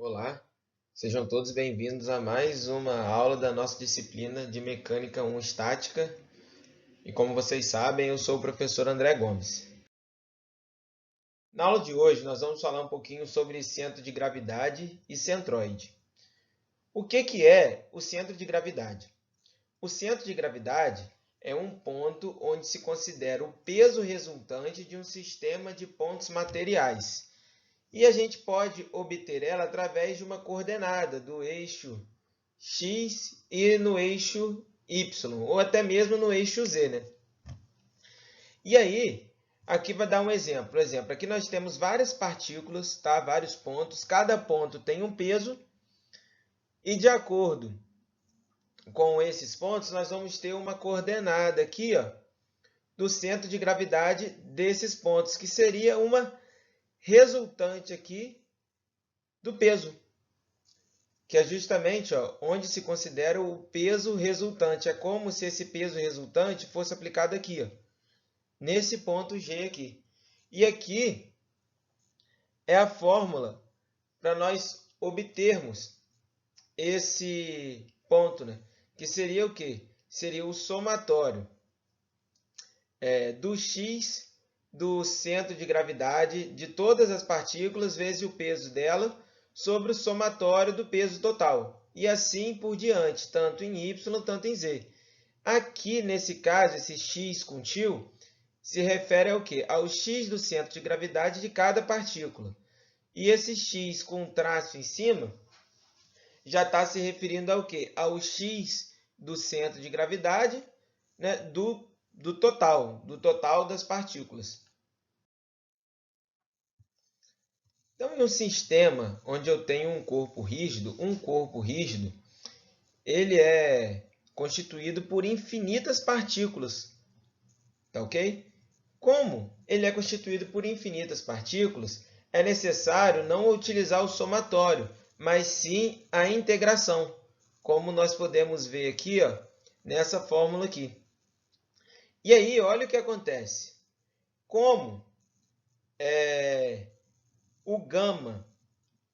Olá, sejam todos bem-vindos a mais uma aula da nossa disciplina de Mecânica 1 Estática. E como vocês sabem, eu sou o professor André Gomes. Na aula de hoje, nós vamos falar um pouquinho sobre centro de gravidade e centroide. O que é o centro de gravidade? O centro de gravidade é um ponto onde se considera o peso resultante de um sistema de pontos materiais. E a gente pode obter ela através de uma coordenada do eixo X e no eixo Y, ou até mesmo no eixo Z, né? E aí, aqui vai dar um exemplo. Por exemplo, aqui nós temos várias partículas, tá? Vários pontos. Cada ponto tem um peso. E de acordo com esses pontos, nós vamos ter uma coordenada aqui, ó, do centro de gravidade desses pontos, que seria uma resultante aqui do peso, que é justamente onde se considera o peso resultante. É como se esse peso resultante fosse aplicado aqui, nesse ponto G aqui. E aqui é a fórmula para nós obtermos esse ponto, né? Que seria o quê? Seria o somatório do x do centro de gravidade de todas as partículas vezes o peso dela sobre o somatório do peso total. E assim por diante, tanto em y, tanto em z. Aqui, nesse caso, esse x com tio se refere ao quê? Ao x do centro de gravidade de cada partícula. E esse x com traço em cima já está se referindo ao quê? Ao x do centro de gravidade, né, do total das partículas. Então, em um sistema onde eu tenho um corpo rígido ele é constituído por infinitas partículas, tá ok? Como ele é constituído por infinitas partículas, é necessário não utilizar o somatório, mas sim a integração, como nós podemos ver aqui, ó, nessa fórmula aqui. E aí, olha o que acontece. Como o gama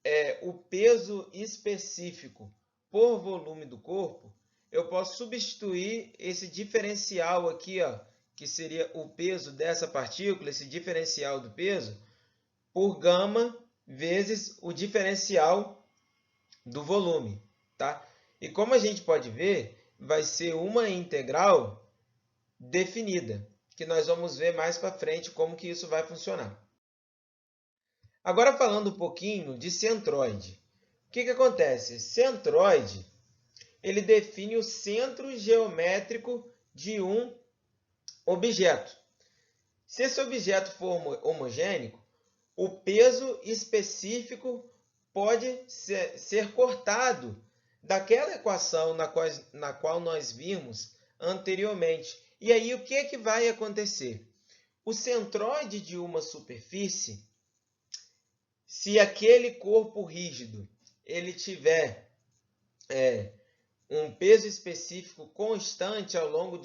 é o peso específico por volume do corpo, eu posso substituir esse diferencial aqui, ó, que seria o peso dessa partícula, esse diferencial do peso, por gama vezes o diferencial do volume, tá? E como a gente pode ver, vai ser uma integral definida, que nós vamos ver mais para frente como que isso vai funcionar. Agora falando um pouquinho de centroide. O que acontece? Centroide, ele define o centro geométrico de um objeto. Se esse objeto for homogêneo, o peso específico pode ser cortado daquela equação na qual nós vimos anteriormente. E aí, o que vai acontecer? O centroide de uma superfície, se aquele corpo rígido ele tiver um peso específico constante ao longo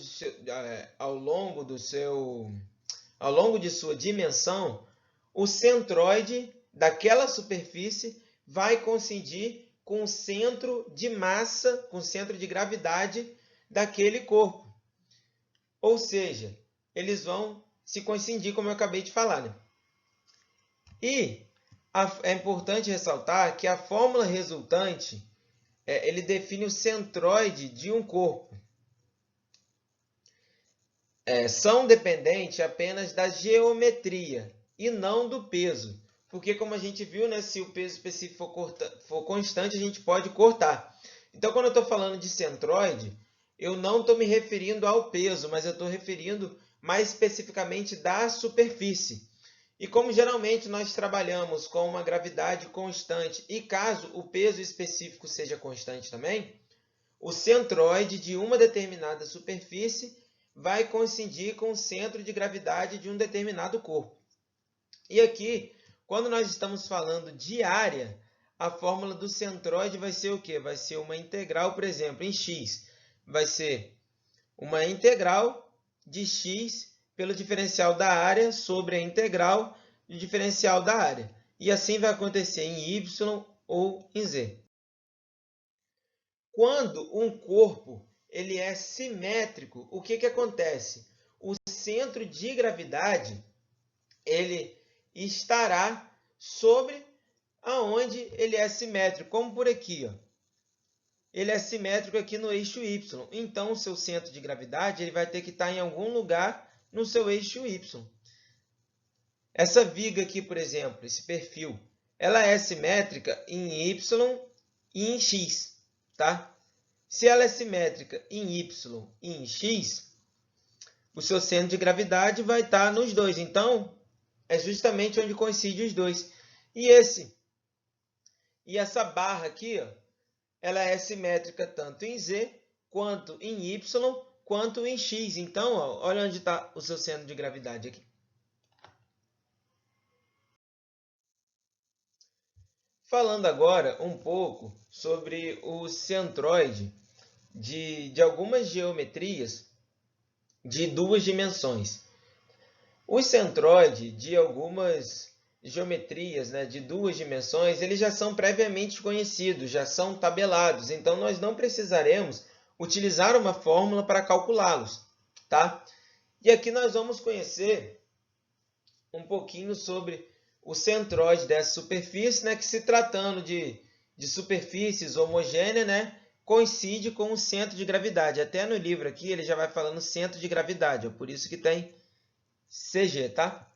de sua dimensão, o centroide daquela superfície vai coincidir com o centro de massa, com o centro de gravidade daquele corpo. Ou seja, eles vão se coincidir, como eu acabei de falar, né? E é importante ressaltar que a fórmula resultante ele define o centroide de um corpo. São dependentes apenas da geometria e não do peso. Porque, como a gente viu, né, se o peso específico for constante, a gente pode cortar. Então, quando eu estou falando de centroide, eu não estou me referindo ao peso, mas eu estou referindo mais especificamente da superfície. E como geralmente nós trabalhamos com uma gravidade constante, e caso o peso específico seja constante também, o centroide de uma determinada superfície vai coincidir com o centro de gravidade de um determinado corpo. E aqui, quando nós estamos falando de área, a fórmula do centroide vai ser o quê? Vai ser uma integral, por exemplo, em x. Vai ser uma integral de x pelo diferencial da área sobre a integral do diferencial da área. E assim vai acontecer em y ou em Z. Quando um corpo ele é simétrico, o que acontece? O centro de gravidade ele estará sobre aonde ele é simétrico, como por aqui, ó. Ele é simétrico aqui no eixo Y. Então, o seu centro de gravidade ele vai ter que estar em algum lugar no seu eixo Y. Essa viga aqui, por exemplo, esse perfil, ela é simétrica em Y e em X, tá? Se ela é simétrica em Y e em X, o seu centro de gravidade vai estar nos dois. Então, é justamente onde coincide os dois. E essa barra aqui, ó, ela é simétrica tanto em Z, quanto em Y, quanto em X. Então, ó, olha onde está o seu centro de gravidade aqui. Falando agora um pouco sobre o centroide de algumas geometrias de duas dimensões. O centroide de algumas geometrias, né, de duas dimensões, eles já são previamente conhecidos, já são tabelados, então nós não precisaremos utilizar uma fórmula para calculá-los, tá? E aqui nós vamos conhecer um pouquinho sobre o centroide dessa superfície, né, que se tratando de superfícies homogêneas, né, coincide com o centro de gravidade. Até no livro aqui ele já vai falando centro de gravidade, ó, por isso que tem CG, tá?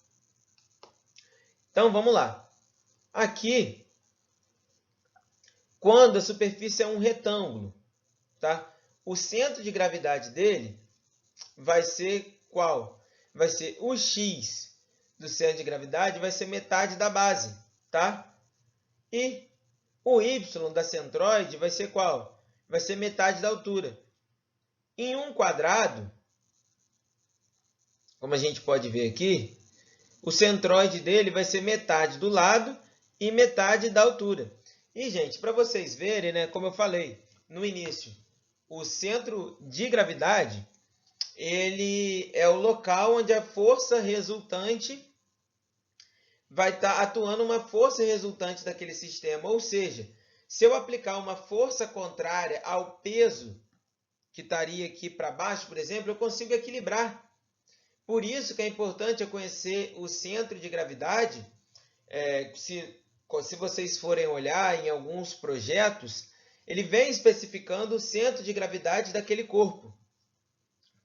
Então, vamos lá. Aqui, quando a superfície é um retângulo, tá? O centro de gravidade dele vai ser qual? Vai ser o x do centro de gravidade, vai ser metade da base, tá? E o y da centroide vai ser qual? Vai ser metade da altura. Em um quadrado, como a gente pode ver aqui, o centroide dele vai ser metade do lado e metade da altura. E, gente, para vocês verem, né, como eu falei no início, o centro de gravidade ele é o local onde a força resultante vai estar atuando uma força resultante daquele sistema. Ou seja, se eu aplicar uma força contrária ao peso que estaria aqui para baixo, por exemplo, eu consigo equilibrar. Por isso que é importante eu conhecer o centro de gravidade. Se vocês forem olhar em alguns projetos, ele vem especificando o centro de gravidade daquele corpo.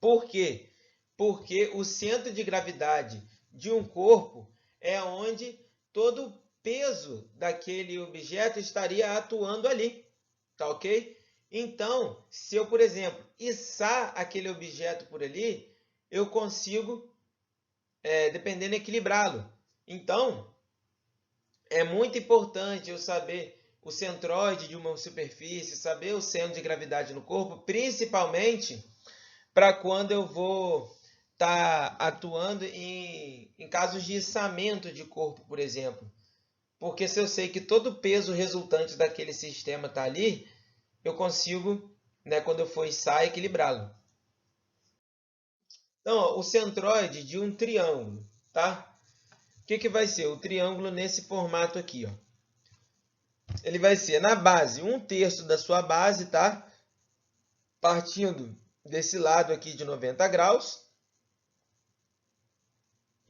Por quê? Porque o centro de gravidade de um corpo é onde todo o peso daquele objeto estaria atuando ali, tá ok? Então, se eu, por exemplo, içar aquele objeto por ali, eu consigo, dependendo, equilibrá-lo. Então, é muito importante eu saber o centroide de uma superfície, saber o centro de gravidade no corpo, principalmente para quando eu vou estar atuando em casos de içamento de corpo, por exemplo. Porque se eu sei que todo o peso resultante daquele sistema está ali, eu consigo, né, quando eu for içar, equilibrá-lo. Então, ó, o centroide de um triângulo, tá? O que vai ser? O triângulo nesse formato aqui, ó. Ele vai ser na base 1/3 da sua base, tá? Partindo desse lado aqui de 90 graus.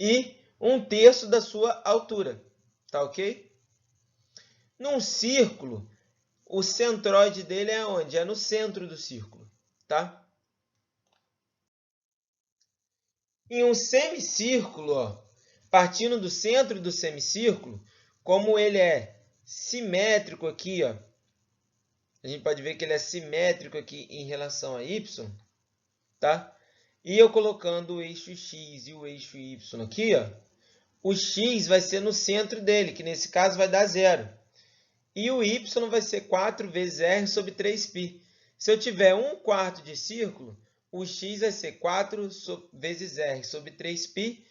E 1/3 da sua altura, tá ok? Num círculo, o centroide dele é onde? É no centro do círculo, tá? Em um semicírculo, ó, partindo do centro do semicírculo, como ele é simétrico aqui, ó, a gente pode ver que ele é simétrico aqui em relação a y, tá? E eu colocando o eixo x e o eixo y aqui, ó, o x vai ser no centro dele, que nesse caso vai dar 0. E o y vai ser 4 vezes r sobre 3π. Se eu tiver 1/4 de círculo, o x vai ser 4 vezes r sobre 3π.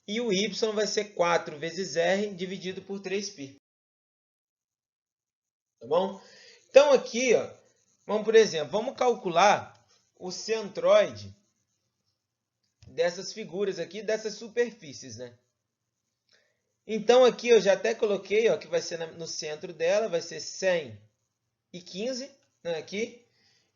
E o y vai ser 4 vezes r dividido por 3π. Tá bom? Então, aqui, ó, vamos, por exemplo, vamos calcular o centroide dessas figuras aqui, dessas superfícies, né? Então, aqui eu já até coloquei, ó, que vai ser no centro dela, vai ser 115, né, aqui,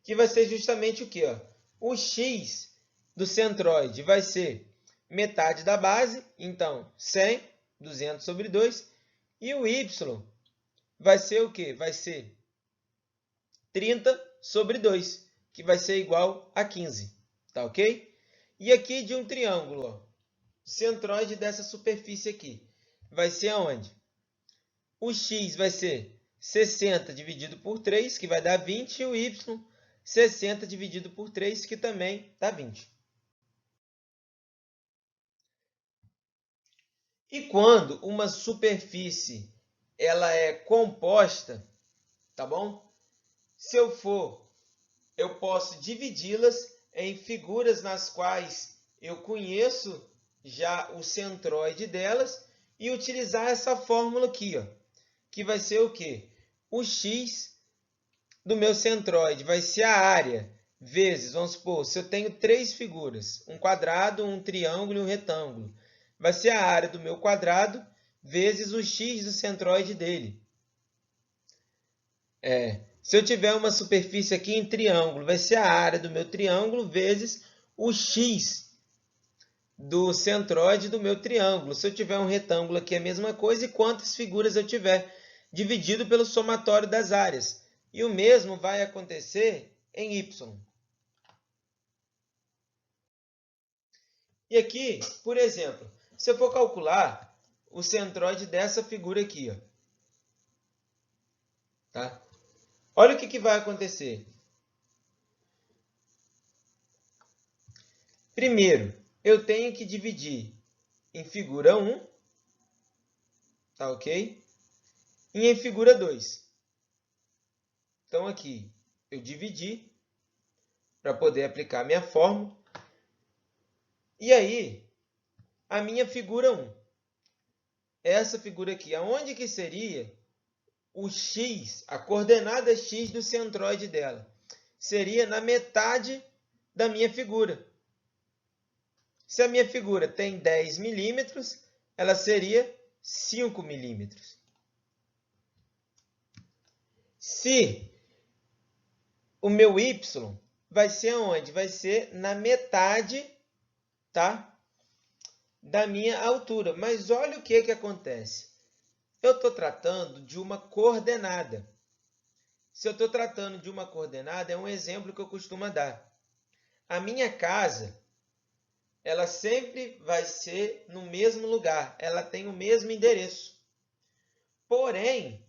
que vai ser justamente o quê? Ó? O x do centroide vai ser metade da base, então 100, 200 sobre 2, e o y vai ser o quê? Vai ser 30 sobre 2, que vai ser igual a 15, tá ok? E aqui de um triângulo, ó, o centroide dessa superfície aqui, vai ser aonde? O x vai ser 60 dividido por 3, que vai dar 20, e o y 60 dividido por 3, que também dá 20. E quando uma superfície ela é composta, tá bom? Se eu posso dividi-las em figuras nas quais eu conheço já o centroide delas e utilizar essa fórmula aqui, ó, que vai ser o quê? O x do meu centroide vai ser a área vezes, vamos supor, se eu tenho três figuras, um quadrado, um triângulo e um retângulo, vai ser a área do meu quadrado vezes o x do centroide dele. Se eu tiver uma superfície aqui em triângulo, vai ser a área do meu triângulo vezes o x do centroide do meu triângulo. Se eu tiver um retângulo aqui, é a mesma coisa, e quantas figuras eu tiver, dividido pelo somatório das áreas. E o mesmo vai acontecer em y. E aqui, por exemplo, se eu for calcular o centroide dessa figura aqui, ó, tá? Olha o que vai acontecer. Primeiro, eu tenho que dividir em figura 1, tá ok? E em figura 2. Então, aqui, eu dividi para poder aplicar a minha fórmula. E aí, a minha figura 1. Essa figura aqui, aonde que seria o x, a coordenada x do centroide dela? Seria na metade da minha figura. Se a minha figura tem 10 milímetros, ela seria 5 milímetros. Se o meu y vai ser onde? Vai ser na metade, tá? Da minha altura. Mas olha o que acontece. Eu estou tratando de uma coordenada. Se eu estou tratando de uma coordenada, é um exemplo que eu costumo dar. A minha casa, ela sempre vai ser no mesmo lugar. Ela tem o mesmo endereço. Porém,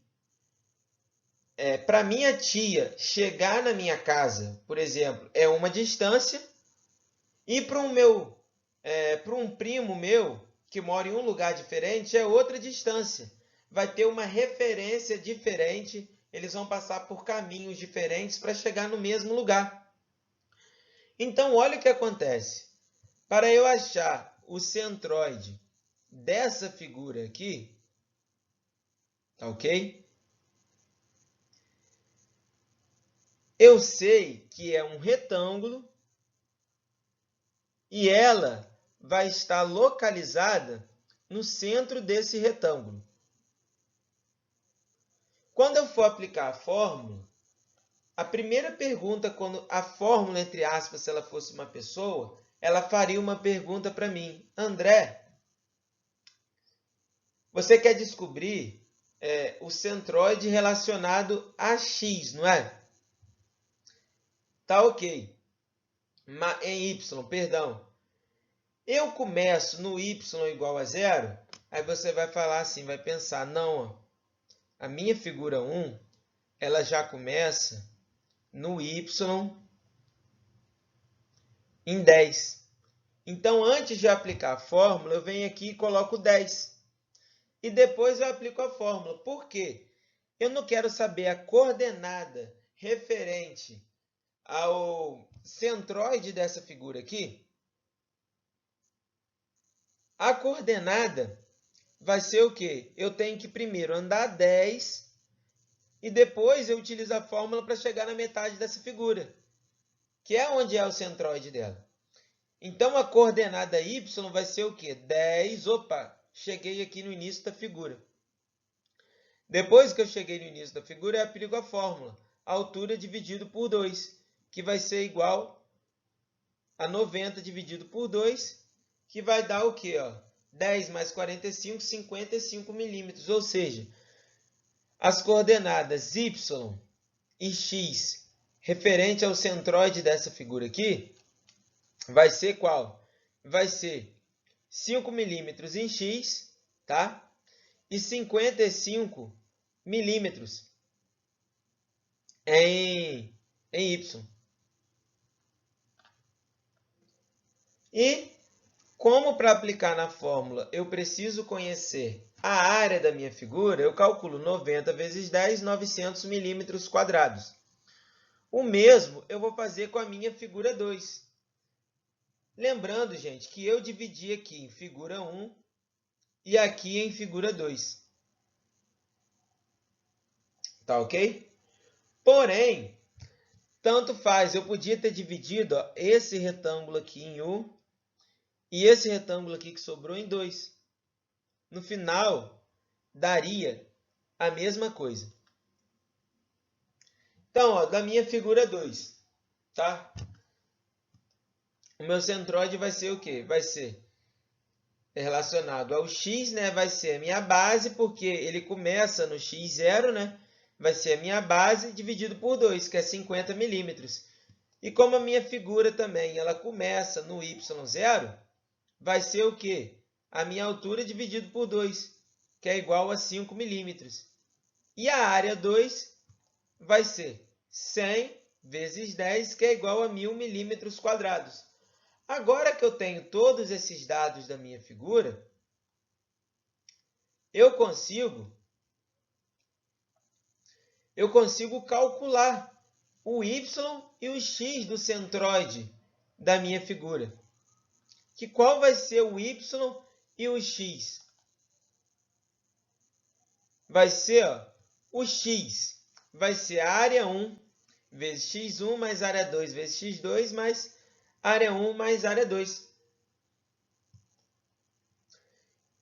para minha tia chegar na minha casa, por exemplo, é uma distância. E para um primo meu, que mora em um lugar diferente, é outra distância. Vai ter uma referência diferente, eles vão passar por caminhos diferentes para chegar no mesmo lugar. Então, olha o que acontece. Para eu achar o centroide dessa figura aqui, tá ok? Eu sei que é um retângulo e ela vai estar localizada no centro desse retângulo. Quando eu for aplicar a fórmula, a primeira pergunta, quando a fórmula, entre aspas, se ela fosse uma pessoa, ela faria uma pergunta para mim. André, você quer descobrir o centroide relacionado a x, não é? Tá ok. Em y, perdão. Eu começo no y igual a 0, aí você vai falar assim, vai pensar, não, ó, a minha figura 1, ela já começa no y em 10. Então, antes de aplicar a fórmula, eu venho aqui e coloco 10. E depois eu aplico a fórmula. Por quê? Eu não quero saber a coordenada referente ao centroide dessa figura aqui. A coordenada vai ser o quê? Eu tenho que primeiro andar 10 e depois eu utilizo a fórmula para chegar na metade dessa figura, que é onde é o centroide dela. Então, a coordenada y vai ser o quê? 10, cheguei aqui no início da figura. Depois que eu cheguei no início da figura, eu aplico a fórmula. A altura dividido por 2, que vai ser igual a 90 dividido por 2, que vai dar o quê? 10 mais 45, 55 milímetros. Ou seja, as coordenadas y e x referente ao centroide dessa figura aqui, vai ser qual? Vai ser 5 milímetros em x, tá? E 55 milímetros em y. E como para aplicar na fórmula eu preciso conhecer a área da minha figura, eu calculo 90 vezes 10, 900 milímetros quadrados. O mesmo eu vou fazer com a minha figura 2. Lembrando, gente, que eu dividi aqui em figura 1 e aqui em figura 2. Tá ok? Porém, tanto faz, eu podia ter dividido esse retângulo aqui em 1 e esse retângulo aqui que sobrou em 2. No final, daria a mesma coisa. Então, da minha figura 2, tá? O meu centroide vai ser o quê? Vai ser relacionado ao x, né? Vai ser a minha base, porque ele começa no x0, né? Vai ser a minha base dividido por 2, que é 50 milímetros. E como a minha figura também ela começa no y0, vai ser o quê? A minha altura dividido por 2, que é igual a 5 milímetros. E a área 2 vai ser 100 vezes 10, que é igual a 1000 milímetros quadrados. Agora que eu tenho todos esses dados da minha figura, eu consigo calcular o y e o x do centroide da minha figura. Que qual vai ser o y e o x? Vai ser, o x vai ser a área 1 vezes x1 mais área 2 vezes x2 mais área 1 mais área 2.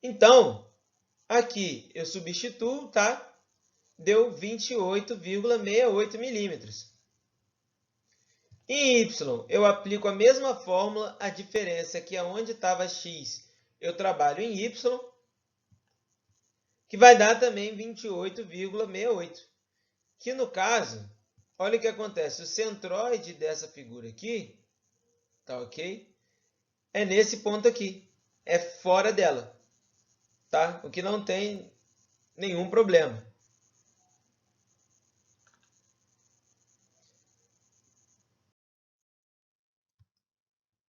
Então, aqui eu substituo, tá? Deu 28,68 milímetros. Em y, eu aplico a mesma fórmula, a diferença é que onde estava x, eu trabalho em y, que vai dar também 28,68. Que no caso, olha o que acontece, o centroide dessa figura aqui, tá ok? É nesse ponto aqui, é fora dela, tá? O que não tem nenhum problema.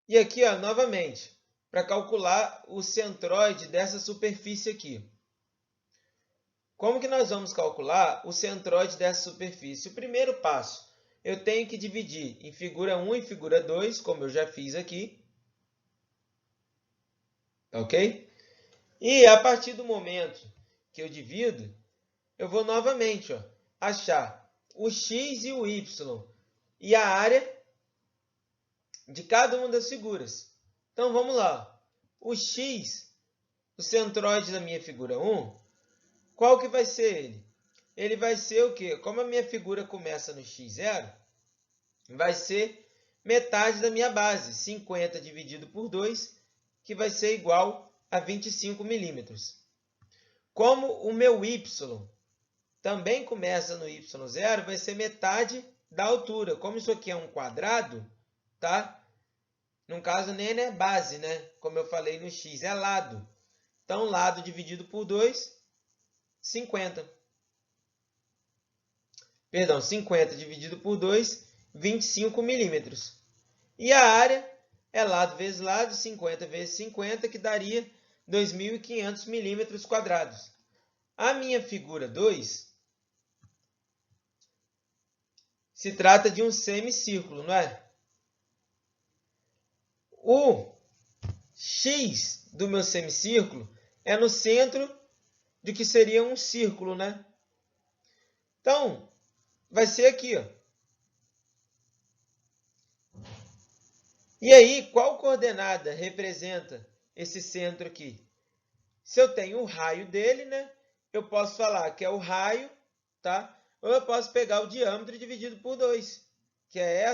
E aqui, novamente, para calcular o centroide dessa superfície aqui. Como que nós vamos calcular o centroide dessa superfície? O primeiro passo, eu tenho que dividir em figura 1 e figura 2, como eu já fiz aqui. Ok? E a partir do momento que eu divido, eu vou novamente achar o x e o y e a área de cada uma das figuras. Então, vamos lá. O x, o centroide da minha figura 1, qual que vai ser ele? Ele vai ser o quê? Como a minha figura começa no x0, vai ser metade da minha base, 50 dividido por 2, que vai ser igual a 25 milímetros. Como o meu y também começa no y0, vai ser metade da altura. Como isso aqui é um quadrado, tá? No caso, nem é base, né? Como eu falei no x, é lado. Então, lado dividido por 2, 50. Perdão, 50 dividido por 2, 25 milímetros. E a área é lado vezes lado, 50 vezes 50, que daria 2.500 milímetros quadrados. A minha figura 2 se trata de um semicírculo, não é? O x do meu semicírculo é no centro de que seria um círculo, né? Então, vai ser aqui, E aí, qual coordenada representa esse centro aqui? Se eu tenho o raio dele, né, eu posso falar que é o raio, tá? Ou eu posso pegar o diâmetro dividido por 2, que é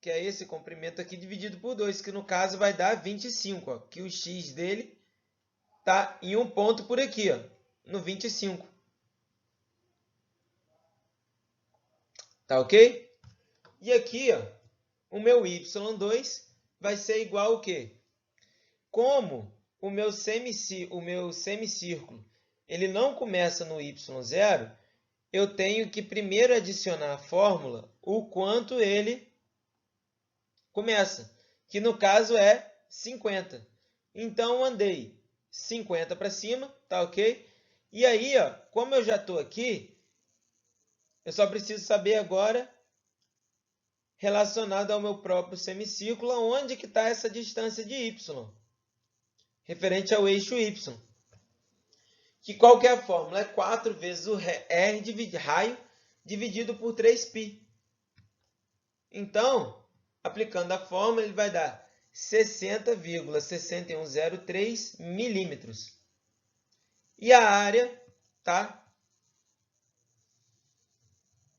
esse comprimento aqui dividido por 2, que no caso vai dar 25, ó, que o x dele tá em um ponto por aqui, ó, no 25. Tá ok? E aqui, ó, o meu y2 vai ser igual ao quê? Como o meu semicírculo ele não começa no y0, eu tenho que primeiro adicionar a fórmula o quanto ele começa, que no caso é 50. Então, andei 50 para cima, tá ok? E aí, ó, como eu já estou aqui, eu só preciso saber agora, relacionado ao meu próprio semicírculo, onde que está essa distância de y, referente ao eixo y. Que qual que é a fórmula? É 4 vezes o raio dividido por 3π. Então, aplicando a fórmula, ele vai dar 60,6103 milímetros. E a área, tá?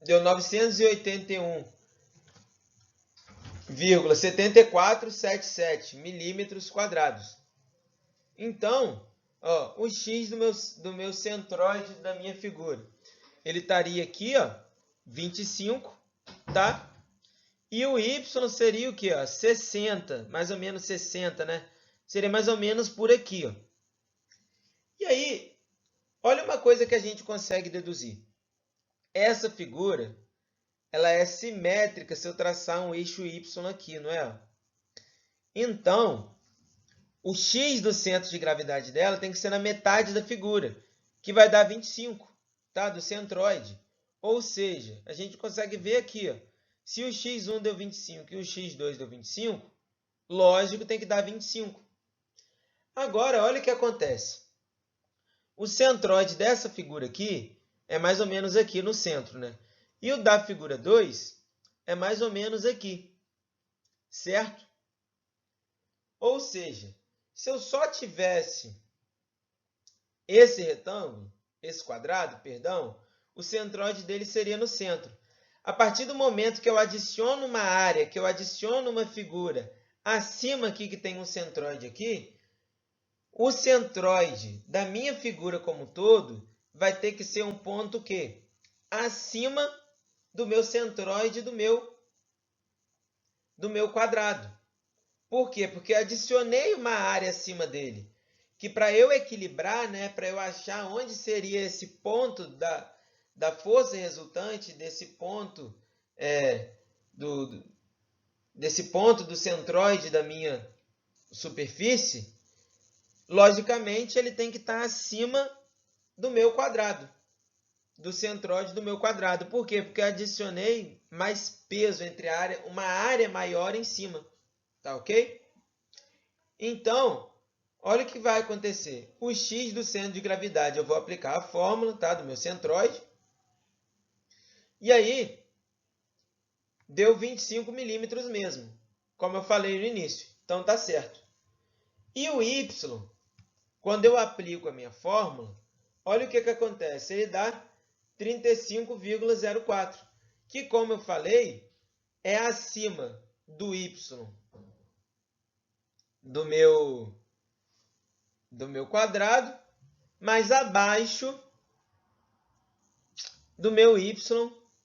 Deu 981,7477 milímetros quadrados. Então, ó, o x do meu centroide da minha figura, ele estaria aqui, ó, 25, tá? E o y seria o quê? Ó? 60, mais ou menos 60, né? Seria mais ou menos por aqui, ó. E aí, olha uma coisa que a gente consegue deduzir. Essa figura, ela é simétrica se eu traçar um eixo y aqui, não é? Então, o x do centro de gravidade dela tem que ser na metade da figura, que vai dar 25, tá? Do centroide. Ou seja, a gente consegue ver aqui, ó, se o x1 deu 25 e o x2 deu 25, lógico, tem que dar 25. Agora, olha o que acontece. O centroide dessa figura aqui é mais ou menos aqui no centro, né? E o da figura 2 é mais ou menos aqui, certo? Ou seja, se eu só tivesse esse retângulo, esse quadrado, perdão, o centroide dele seria no centro. A partir do momento que eu adiciono uma área, que eu adiciono uma figura acima aqui, que tem um centroide aqui, o centroide da minha figura como um todo vai ter que ser um ponto o quê? Acima do meu centroide do meu quadrado. Por quê? Porque eu adicionei uma área acima dele, que para eu equilibrar, né, para eu achar onde seria esse ponto da força resultante, desse ponto do centroide da minha superfície, logicamente ele tem que estar acima do meu quadrado, do centroide do meu quadrado. Por quê? Porque eu adicionei mais peso entre a área, uma área maior em cima. Tá ok? Então, olha o que vai acontecer. O x do centro de gravidade, eu vou aplicar a fórmula, tá, do meu centroide. E aí, deu 25 milímetros mesmo, como eu falei no início. Então, tá certo. E o y, quando eu aplico a minha fórmula, olha o que acontece. Ele dá 35,04, que, como eu falei, é acima do y do meu quadrado, mais abaixo do meu y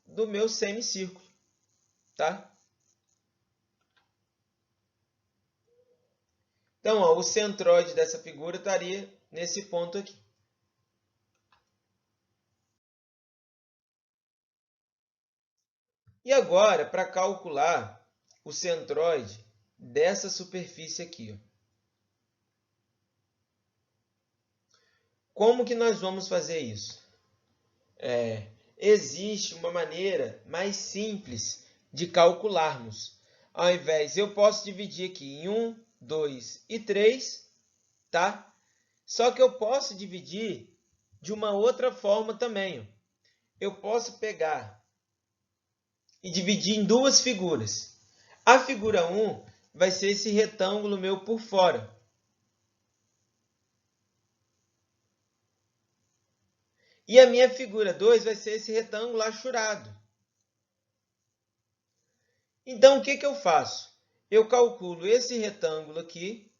do meu semicírculo, tá? Então, ó, o centroide dessa figura estaria nesse ponto aqui. E agora, para calcular o centroide dessa superfície aqui, ó. Como que nós vamos fazer isso? Existe uma maneira mais simples de calcularmos. Ao invés, eu posso dividir aqui em 1, 2 e 3, tá? Só que eu posso dividir de uma outra forma também, ó. Eu posso pegar e dividir em duas figuras. A figura 1 vai ser esse retângulo meu por fora. E a minha figura 2 vai ser esse retângulo achurado. Então, o que eu faço? Eu calculo esse retângulo aqui,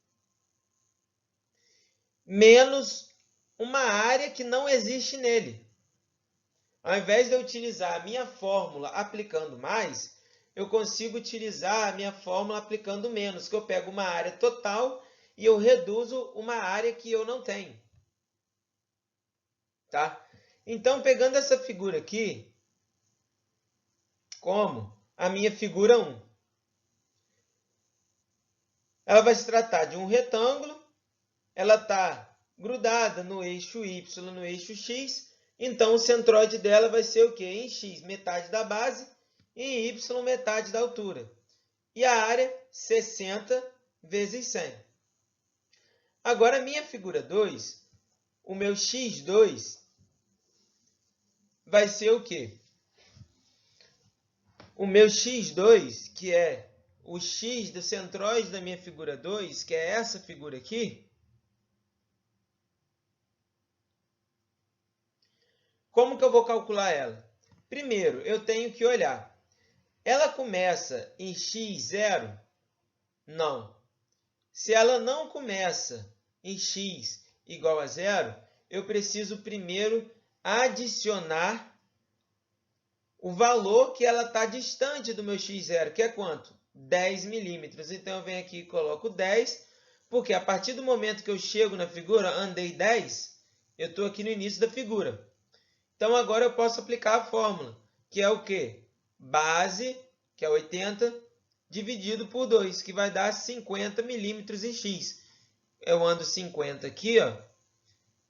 menos uma área que não existe nele. Ao invés de eu utilizar a minha fórmula aplicando mais, eu consigo utilizar a minha fórmula aplicando menos, que eu pego uma área total e eu reduzo uma área que eu não tenho. Tá? Então, pegando essa figura aqui, como a minha figura 1, ela vai se tratar de um retângulo, ela está grudada no eixo Y, no eixo X, então o centroide dela vai ser o quê? Em X, metade da base, e em Y, metade da altura. E a área, 60 vezes 100. Agora, a minha figura 2, o meu X2 vai ser o quê? O meu X2, que é o X do centroide da minha figura 2, que é essa figura aqui, como que eu vou calcular ela? Primeiro, eu tenho que olhar. Ela começa em x0? Não. Se ela não começa em x igual a 0, eu preciso primeiro adicionar o valor que ela está distante do meu x0, que é quanto? 10 milímetros. Então, eu venho aqui e coloco 10, porque a partir do momento que eu chego na figura, andei 10, eu estou aqui no início da figura. Então, agora eu posso aplicar a fórmula, que é o quê? Base, que é 80, dividido por 2, que vai dar 50 milímetros em x. Eu ando 50 aqui, ó.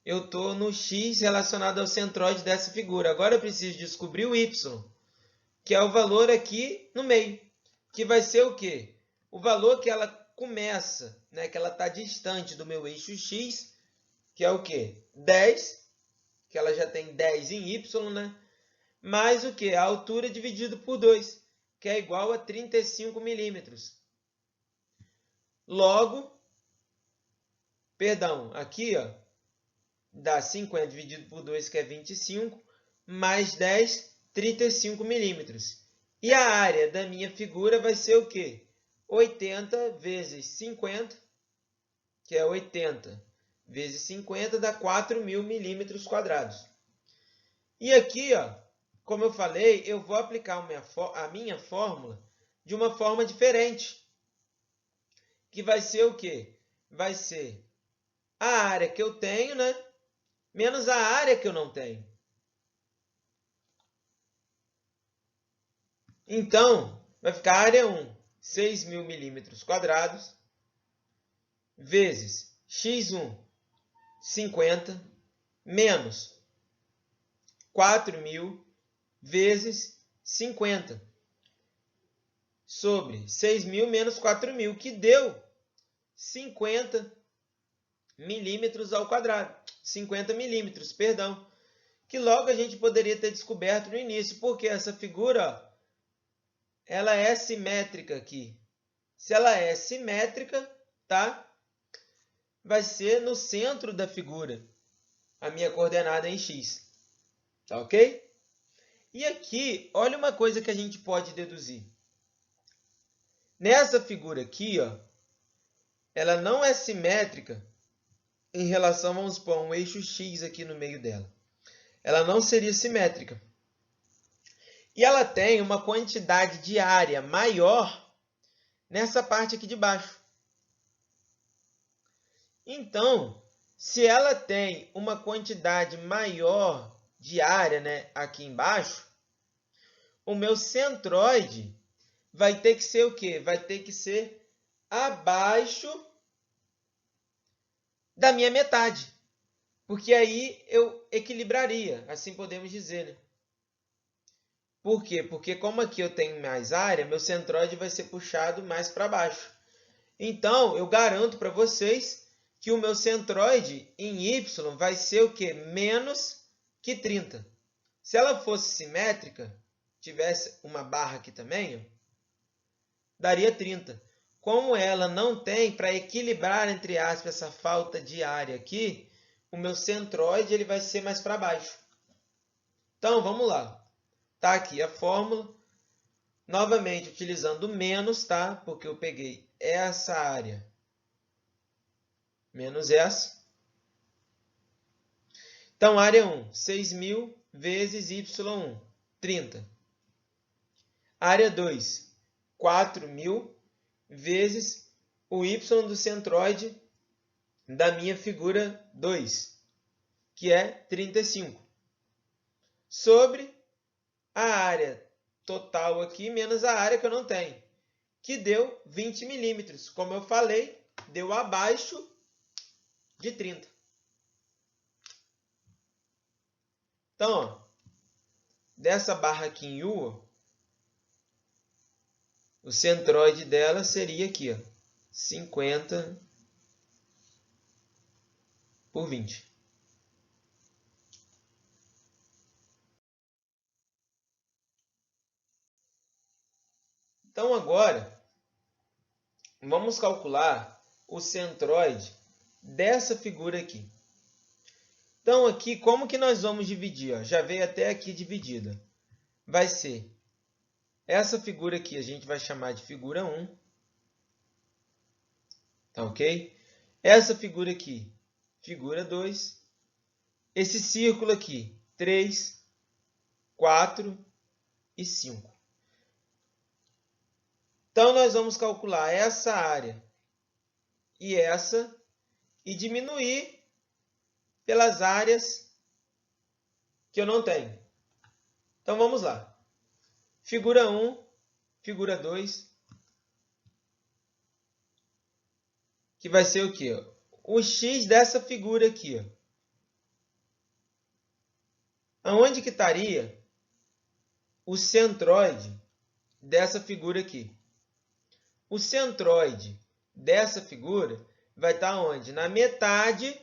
Eu estou no x relacionado ao centroide dessa figura. Agora eu preciso descobrir o y, que é o valor aqui no meio, que vai ser o quê? O valor que ela começa, né, que ela está distante do meu eixo x, que é o quê? 10, que ela já tem 10 em y, né? Mais o quê? A altura dividido por 2, que é igual a 35 milímetros. Logo, perdão, aqui, ó, dá 50 dividido por 2, que é 25, mais 10, 35 milímetros. E a área da minha figura vai ser o quê? 80 vezes 50, que é 80 vezes 50, dá 4.000 milímetros quadrados. E aqui, ó, como eu falei, eu vou aplicar a minha fórmula de uma forma diferente. Que vai ser o quê? Vai ser a área que eu tenho, né? Menos a área que eu não tenho. Então, vai ficar a área 1, 6.000 milímetros quadrados, vezes x1, 50, menos 4.000 vezes 50, sobre 6.000 menos 4.000, que deu 50 milímetros ao quadrado. 50 milímetros, perdão. Que logo a gente poderia ter descoberto no início, porque essa figura, ó, ela é simétrica aqui. Se ela é simétrica, tá? Vai ser no centro da figura a minha coordenada em x. Tá ok? E aqui, olha uma coisa que a gente pode deduzir. Nessa figura aqui, ó, ela não é simétrica em relação, vamos pôr, um eixo x aqui no meio dela. Ela não seria simétrica. E ela tem uma quantidade de área maior nessa parte aqui de baixo. Então, se ela tem uma quantidade maior de área, né, aqui embaixo, o meu centroide vai ter que ser o quê? Vai ter que ser abaixo da minha metade. Porque aí eu equilibraria, assim podemos dizer, né? Por quê? Porque como aqui eu tenho mais área, meu centroide vai ser puxado mais para baixo. Então, eu garanto para vocês que o meu centroide em y vai ser o quê? Menos que 30. Se ela fosse simétrica, tivesse uma barra aqui também, ó, daria 30. Como ela não tem, para equilibrar, entre aspas, essa falta de área aqui, o meu centroide ele vai ser mais para baixo. Então, vamos lá. Tá aqui a fórmula. Novamente, utilizando menos, tá? Porque eu peguei essa área menos essa. Então, área 1, 6.000 vezes y1, 30. Área 2, 4.000 vezes o y do centroide da minha figura 2, que é 35. Sobre a área total aqui, menos a área que eu não tenho, que deu 20 milímetros. Como eu falei, deu abaixo de 30. Então, ó, dessa barra aqui em U, o centroide dela seria aqui, ó, 50 por 20. Então, agora, vamos calcular o centroide dessa figura aqui. Então, aqui, como que nós vamos dividir? Ó? Já veio até aqui dividida. Vai ser essa figura aqui, a gente vai chamar de figura 1. Tá ok? Essa figura aqui, figura 2. Esse círculo aqui, 3, 4 e 5. Então, nós vamos calcular essa área e essa e diminuir pelas áreas que eu não tenho. Então, vamos lá. Figura 1, figura 2, que vai ser o quê? O x dessa figura aqui. Ó. Aonde que estaria o centroide dessa figura aqui? O centroide dessa figura vai estar onde? Na metade.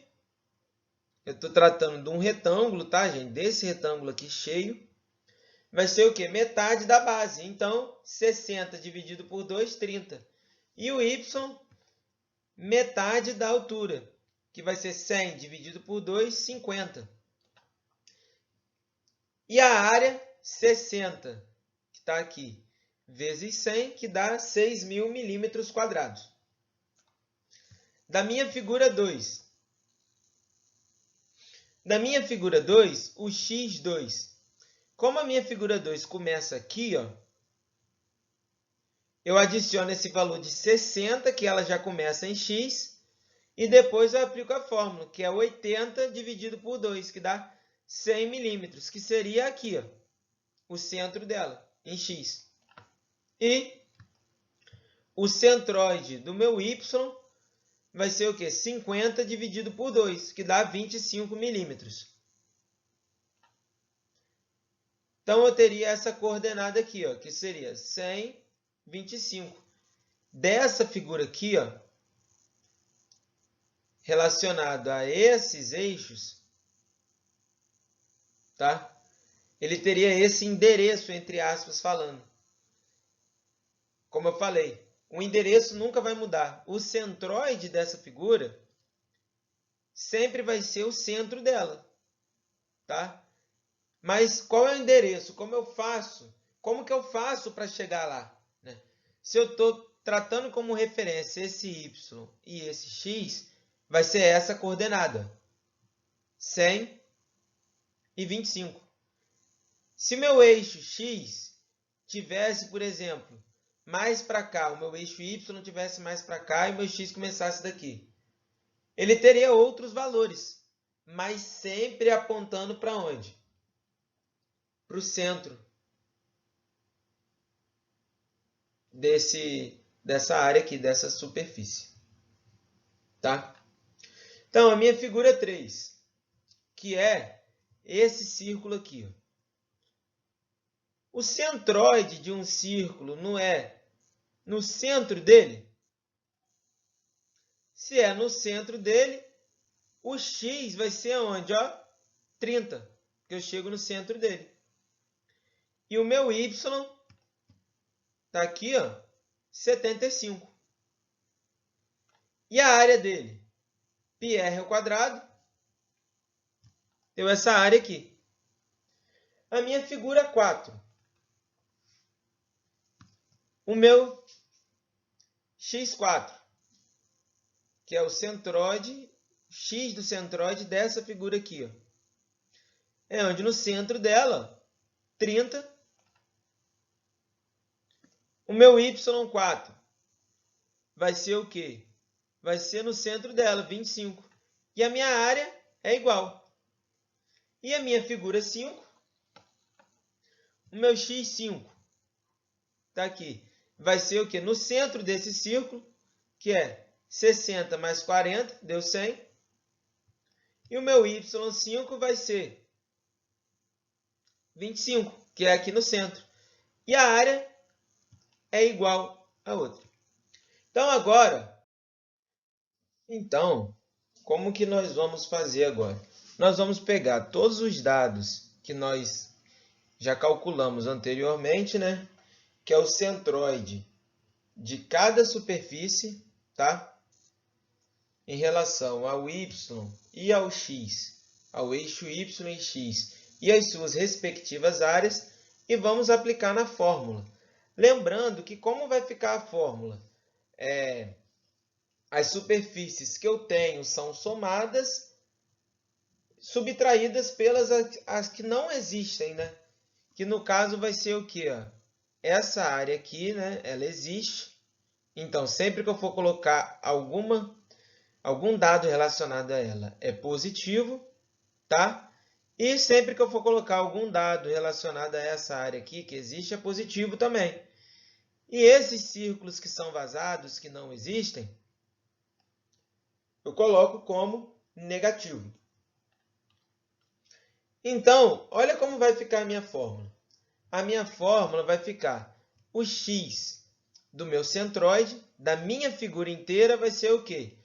Eu estou tratando de um retângulo, tá, gente? Desse retângulo aqui cheio. Vai ser o quê? Metade da base. Então, 60 dividido por 2, 30. E o y, metade da altura, que vai ser 100 dividido por 2, 50. E a área, 60, que está aqui, vezes 100, que dá 6.000 milímetros quadrados. Da minha figura 2. Da minha figura 2, o x2. Como a minha figura 2 começa aqui, ó, eu adiciono esse valor de 60, que ela já começa em x, e depois eu aplico a fórmula, que é 80 dividido por 2, que dá 100 milímetros, que seria aqui, ó, o centro dela, em x. E o centroide do meu y vai ser o quê? 50 dividido por 2, que dá 25 milímetros. Então, eu teria essa coordenada aqui, ó, que seria 100, 25. Dessa figura aqui, ó, relacionado a esses eixos, tá? Ele teria esse endereço, entre aspas, falando. Como eu falei, o endereço nunca vai mudar. O centroide dessa figura sempre vai ser o centro dela, tá? Mas qual é o endereço? Como eu faço? Como que eu faço para chegar lá? Né? Se eu estou tratando como referência esse y e esse x, vai ser essa coordenada, 100 e 25. Se meu eixo x tivesse, por exemplo, mais para cá, o meu eixo y tivesse mais para cá e o meu x começasse daqui, ele teria outros valores, mas sempre apontando para onde? Para o centro dessa área aqui, dessa superfície. Tá? Então, a minha figura 3, que é esse círculo aqui. Ó. O centroide de um círculo não é no centro dele? Se é no centro dele, o x vai ser onde? Ó, 30, que eu chego no centro dele. E o meu y está aqui, ó, 75. E a área dele? πr² deu essa área aqui. A minha figura 4. O meu x4, que é o centroide, x do centroide dessa figura aqui. Ó. É onde no centro dela, 30. O meu y4 vai ser o quê? Vai ser no centro dela, 25. E a minha área é igual. E a minha figura 5, o meu x5, está aqui, vai ser o quê? No centro desse círculo, que é 60 mais 40, deu 100. E o meu y5 vai ser 25, que é aqui no centro. E a área é igual a outra. Então, como que nós vamos fazer agora? Nós vamos pegar todos os dados que nós já calculamos anteriormente, né? Que é o centroide de cada superfície, tá? Em relação ao y e ao x, ao eixo y e x, e as suas respectivas áreas, e vamos aplicar na fórmula. Lembrando que como vai ficar a fórmula? As superfícies que eu tenho são somadas, subtraídas pelas as que não existem, né? Que no caso vai ser o quê? Essa área aqui, né? Ela existe. Então, sempre que eu for colocar algum dado relacionado a ela é positivo, tá? E sempre que eu for colocar algum dado relacionado a essa área aqui que existe é positivo também. E esses círculos que são vazados, que não existem, eu coloco como negativo. Então, olha como vai ficar a minha fórmula. A minha fórmula vai ficar o x do meu centroide, da minha figura inteira, vai ser o quê?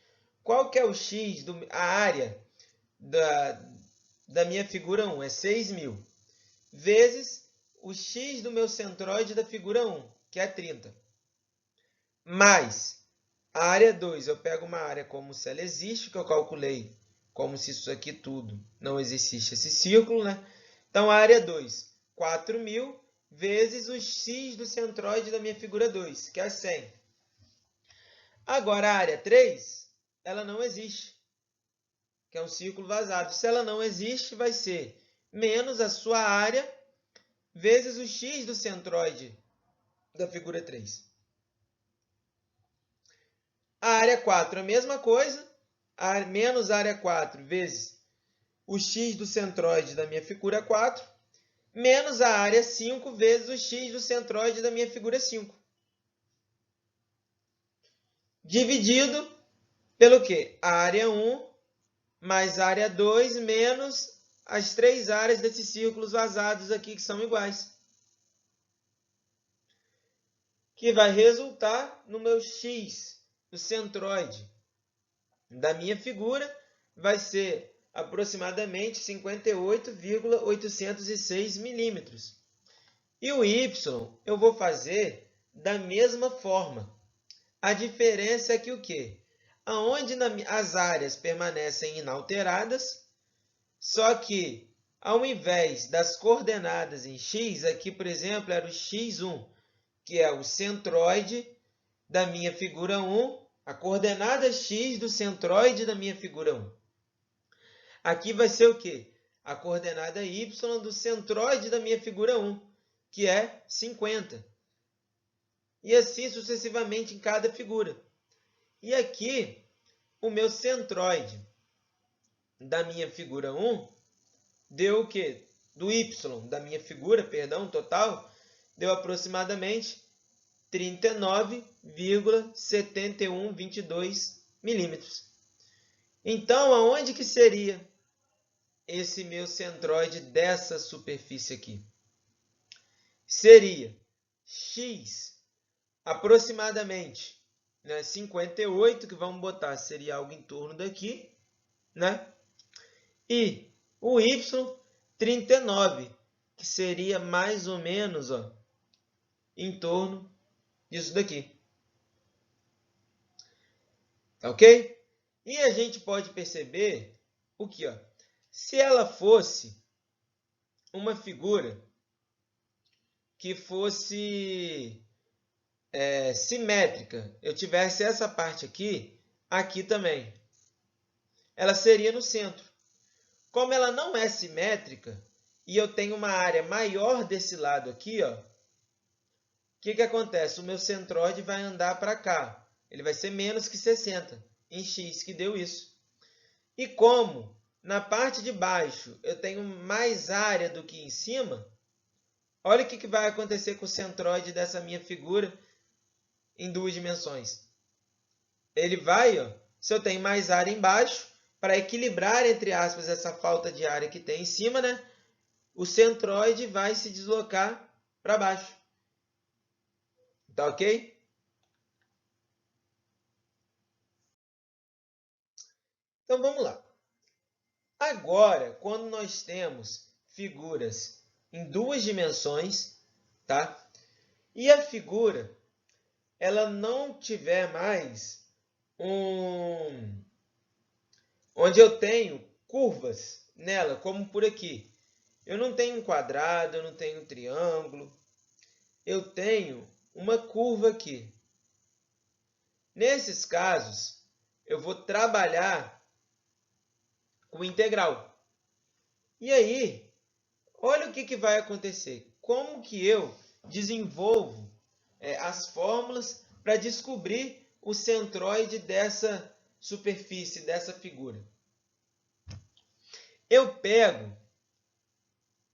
Qual que é o x, a área da minha figura 1? É 6.000. Vezes o x do meu centroide da figura 1, que é 30. Mais a área 2, eu pego uma área como se ela existe, que eu calculei como se isso aqui tudo não existisse esse círculo, né? Então, a área 2, 4.000, vezes o x do centroide da minha figura 2, que é 100. Agora, a área 3, ela não existe, que é um círculo vazado. Se ela não existe, vai ser menos a sua área vezes o x do centroide da figura 3. A área 4, a mesma coisa, menos a área 4 vezes o x do centroide da minha figura 4, menos a área 5 vezes o x do centroide da minha figura 5. Dividido pelo quê? A área 1 mais a área 2 menos as três áreas desses círculos vazados aqui que são iguais. Que vai resultar no meu x do centroide da minha figura, vai ser aproximadamente 58,806 milímetros. E o y eu vou fazer da mesma forma. A diferença é que o quê? Aonde as áreas permanecem inalteradas, só que ao invés das coordenadas em x, aqui, por exemplo, era o x1, que é o centroide da minha figura 1, a coordenada x do centroide da minha figura 1. Aqui vai ser o quê? A coordenada y do centroide da minha figura 1, que é 50. E assim sucessivamente em cada figura. E aqui, o meu centroide da minha figura 1 deu o quê? Do y da minha figura, perdão, total, deu aproximadamente 39,7122 milímetros. Então, aonde que seria esse meu centroide dessa superfície aqui? Seria x aproximadamente, né, 58, que vamos botar, seria algo em torno daqui, né? E o y, 39, que seria mais ou menos, ó, em torno disso daqui. Ok? E a gente pode perceber o que? Ó, se ela fosse uma figura que fosse simétrica, eu tivesse essa parte aqui, aqui também, ela seria no centro. Como ela não é simétrica e eu tenho uma área maior desse lado aqui, ó, o que acontece? O meu centroide vai andar para cá. Ele vai ser menos que 60 em x, que deu isso. E como na parte de baixo eu tenho mais área do que em cima, olha o que vai acontecer com o centroide dessa minha figura em duas dimensões. Ele vai, ó, se eu tenho mais área embaixo, para equilibrar, entre aspas, essa falta de área que tem em cima, né? O centroide vai se deslocar para baixo. Tá ok? Então vamos lá. Agora, quando nós temos figuras em duas dimensões, tá? E a figura ela não tiver mais onde eu tenho curvas nela, como por aqui. Eu não tenho um quadrado, eu não tenho um triângulo, eu tenho uma curva aqui. Nesses casos, eu vou trabalhar com integral. E aí, olha o que vai acontecer. Como que eu desenvolvo as fórmulas para descobrir o centroide dessa superfície, dessa figura? Eu pego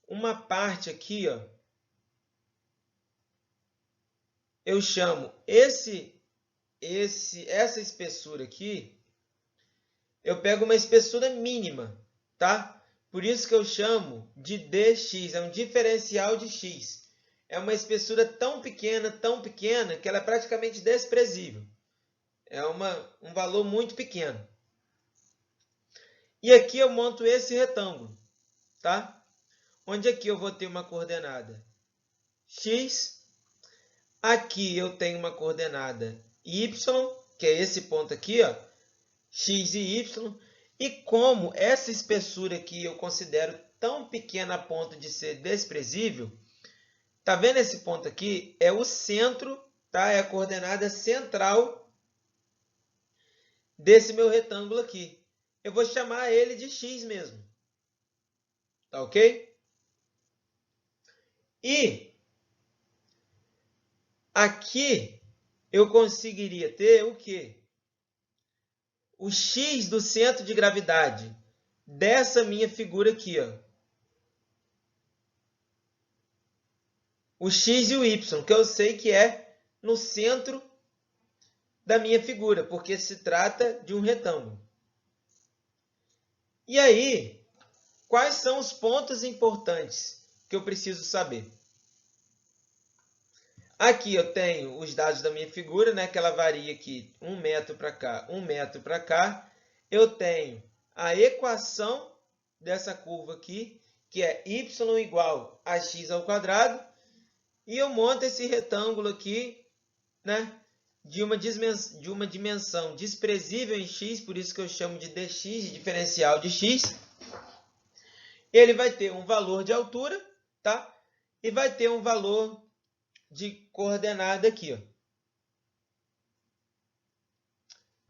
uma parte aqui, ó, eu chamo essa espessura aqui, eu pego uma espessura mínima, tá? Por isso que eu chamo de dx, é um diferencial de x. É uma espessura tão pequena, que ela é praticamente desprezível. É um valor muito pequeno. E aqui eu monto esse retângulo, tá? Onde aqui eu vou ter uma coordenada x, aqui eu tenho uma coordenada y, que é esse ponto aqui, ó, x e y. E como essa espessura aqui eu considero tão pequena a ponto de ser desprezível, tá vendo esse ponto aqui? É o centro, tá? É a coordenada central desse meu retângulo aqui. Eu vou chamar ele de x mesmo. Tá ok? E aqui eu conseguiria ter o quê? O x do centro de gravidade dessa minha figura aqui, ó. O x e o y, que eu sei que é no centro da minha figura, porque se trata de um retângulo. E aí, quais são os pontos importantes que eu preciso saber? Aqui eu tenho os dados da minha figura, né, que ela varia aqui 1 metro para cá, 1 metro para cá. Eu tenho a equação dessa curva aqui, que é y igual a x ao quadrado. E eu monto esse retângulo aqui, né, de uma dimensão desprezível em x, por isso que eu chamo de dx, de diferencial de x. Ele vai ter um valor de altura, tá? E vai ter um valor de coordenada aqui, ó.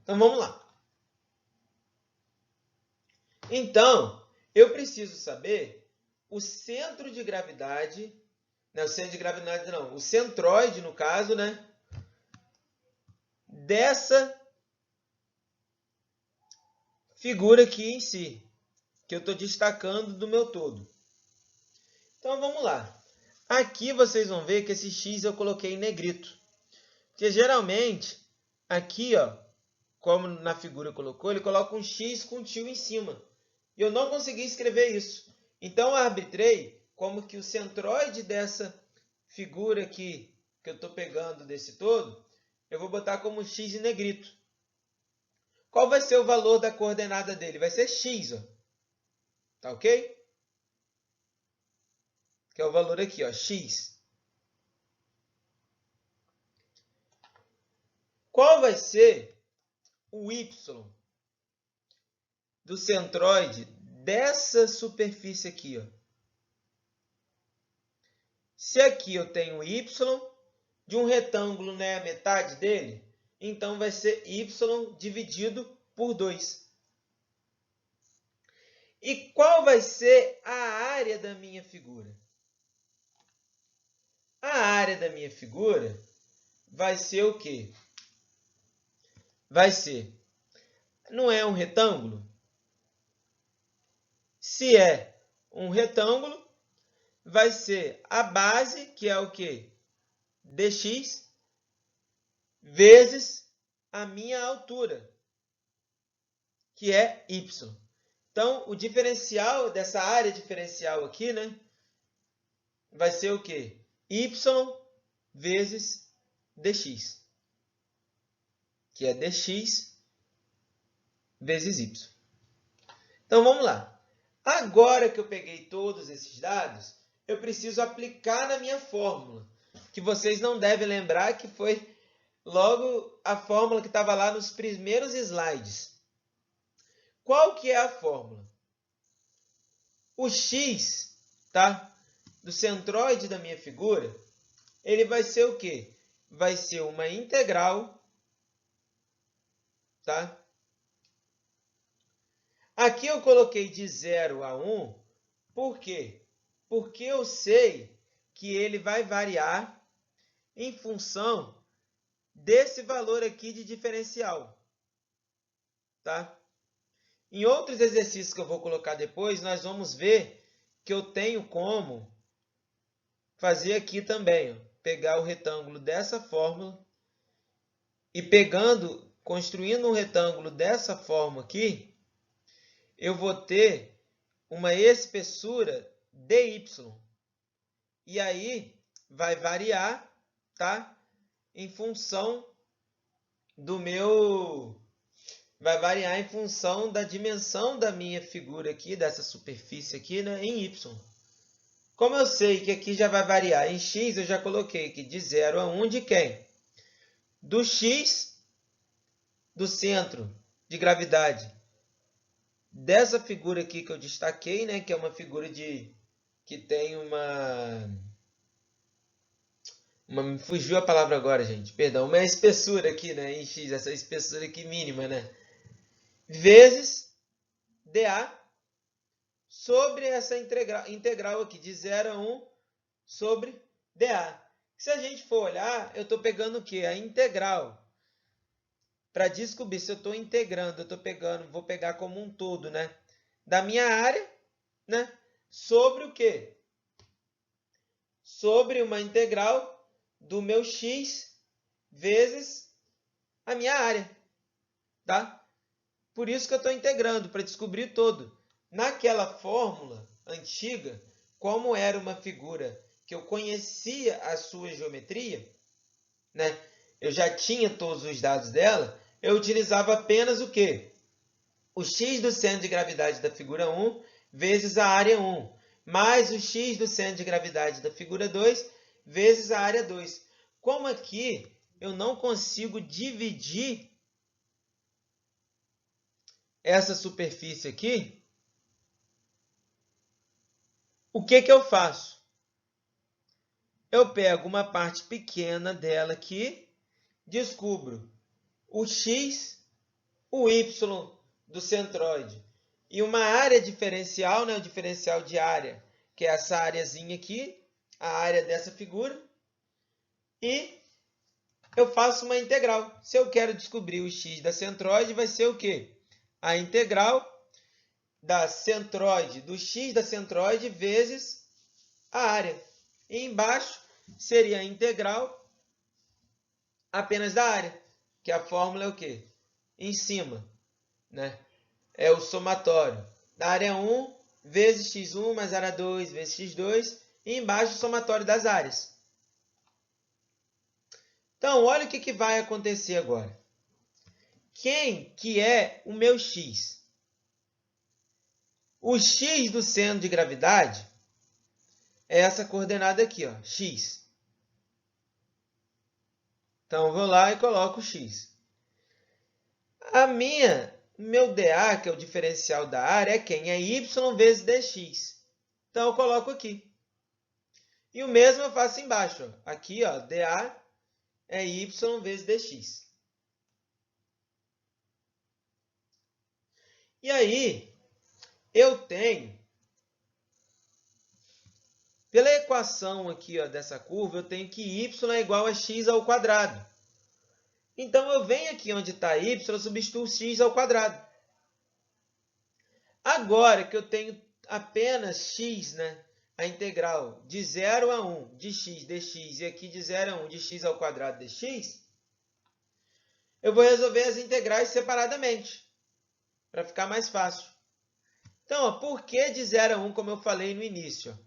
Então, vamos lá. Então, eu preciso saber o centro de gravidade, não, o centro de gravidade não, o centroide, no caso, né, dessa figura aqui em si, que eu estou destacando do meu todo. Então, vamos lá. Aqui vocês vão ver que esse x eu coloquei em negrito. Porque, geralmente, aqui, ó, como na figura colocou, ele coloca um x com tio em cima. E eu não consegui escrever isso. Então, eu arbitrei como que o centroide dessa figura aqui, que eu estou pegando desse todo, eu vou botar como x em negrito. Qual vai ser o valor da coordenada dele? Vai ser x, ó. Tá ok? Que é o valor aqui, ó, x. Qual vai ser o y do centroide dessa superfície aqui, ó? Se aqui eu tenho y, de um retângulo, né, a metade dele, então vai ser y dividido por 2. E qual vai ser a área da minha figura? A área da minha figura vai ser o quê? Vai ser, não é um retângulo? Se é um retângulo, vai ser a base, que é o quê? Dx, vezes a minha altura, que é y. Então, o diferencial dessa área diferencial aqui, né, vai ser o quê? Y vezes dx, que é dx vezes y. Então, vamos lá. Agora que eu peguei todos esses dados, eu preciso aplicar na minha fórmula, que vocês não devem lembrar que foi logo a fórmula que estava lá nos primeiros slides. Qual que é a fórmula? O x, tá, do centroide da minha figura, ele vai ser o quê? Vai ser uma integral, tá? Aqui eu coloquei de 0 a 1, por quê? Porque eu sei que ele vai variar em função desse valor aqui de diferencial, tá? Em outros exercícios que eu vou colocar depois, nós vamos ver que eu tenho como fazer aqui também, ó, pegar o retângulo dessa fórmula e construindo um retângulo dessa forma aqui, eu vou ter uma espessura dy. E aí vai variar, tá? Em função do meu... Vai variar em função da dimensão da minha figura aqui, dessa superfície aqui, né, em y. Como eu sei que aqui já vai variar em x, eu já coloquei aqui de 0 a 1 de quem? Do x do centro de gravidade dessa figura aqui que eu destaquei, né, que é uma figura que tem me fugiu a palavra agora, gente, perdão, uma espessura aqui, né, em x, essa espessura aqui mínima, né, vezes dA sobre essa integral aqui, de 0 a 1 sobre dA. Se a gente for olhar, eu estou pegando o quê? A integral. Para descobrir se eu estou integrando, vou pegar como um todo, né? Da minha área, né? Sobre o quê? Sobre uma integral do meu x vezes a minha área, tá? Por isso que eu estou integrando, para descobrir todo. Naquela fórmula antiga, como era uma figura que eu conhecia a sua geometria, né? Eu já tinha todos os dados dela, eu utilizava apenas o quê? O x do centro de gravidade da figura 1 vezes a área 1, mais o x do centro de gravidade da figura 2 vezes a área 2. Como aqui eu não consigo dividir essa superfície aqui, o que eu faço? Eu pego uma parte pequena dela aqui, descubro o x, o y do centroide e uma área diferencial, né, o diferencial de área, que é essa areazinha aqui, a área dessa figura, e eu faço uma integral. Se eu quero descobrir o x da centroide, vai ser o quê? A integral da centroide, do x da centroide vezes a área. E embaixo seria a integral apenas da área, que a fórmula é o quê? Em cima, né? É o somatório da área 1 vezes x1 mais área 2 vezes x2, e embaixo o somatório das áreas. Então, olha o que vai acontecer agora. Quem que é o meu x? O x do centro de gravidade é essa coordenada aqui, ó, x. Então, eu vou lá e coloco o x. Meu dA, que é o diferencial da área, é quem? É y vezes dx. Então, eu coloco aqui. E o mesmo eu faço embaixo. Ó. Aqui, ó, dA é y vezes dx. E aí, eu tenho, pela equação aqui ó, dessa curva, eu tenho que y é igual a x ao quadrado. Então, eu venho aqui onde está y, substituo x ao quadrado. Agora que eu tenho apenas x, né, a integral de 0 a 1 de x dx, e aqui de 0 a 1 de x ao quadrado dx, eu vou resolver as integrais separadamente, para ficar mais fácil. Então, ó, por que de 0 a 1, como eu falei no início?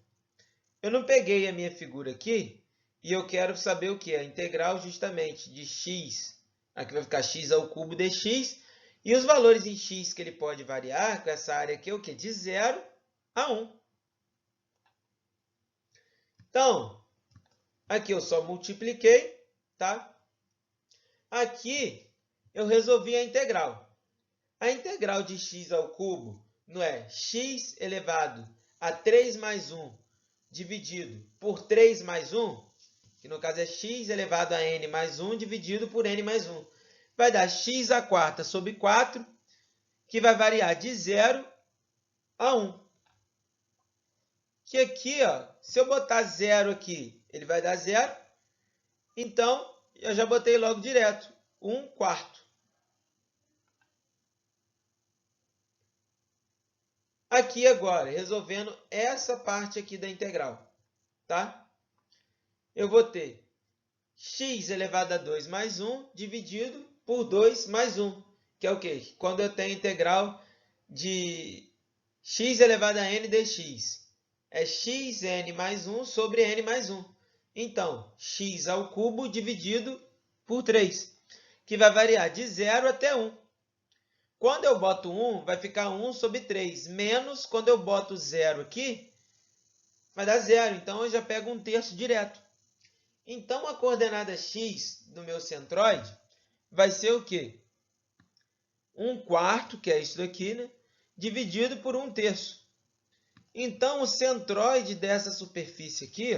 Eu não peguei a minha figura aqui e eu quero saber o que é a integral justamente de x. Aqui vai ficar x ao cubo dx. E os valores em x que ele pode variar com essa área aqui é o quê? De 0 a 1. Então, aqui eu só multipliquei, tá? Aqui eu resolvi a integral. A integral de x ao cubo não é x elevado a 3 mais 1 dividido por 3 mais 1, que no caso é x elevado a n mais 1 dividido por n mais 1. Vai dar x à quarta sobre 4, que vai variar de 0 a 1. Que aqui, ó, se eu botar 0 aqui, ele vai dar 0. Então, eu já botei logo direto, 1 quarto. Aqui agora, resolvendo essa parte aqui da integral, tá? Eu vou ter x elevado a 2 mais 1 dividido por 2 mais 1, que é o quê? Quando eu tenho integral de x elevado a n dx, é xn mais 1 sobre n mais 1. Então, x ao cubo dividido por 3, que vai variar de 0 até 1. Quando eu boto 1, vai ficar 1 sobre 3, menos quando eu boto 0 aqui, vai dar 0. Então, eu já pego 1/3 direto. Então, a coordenada x do meu centroide vai ser o quê? 1 quarto, que é isso daqui, né? Dividido por 1/3. Então, o centroide dessa superfície aqui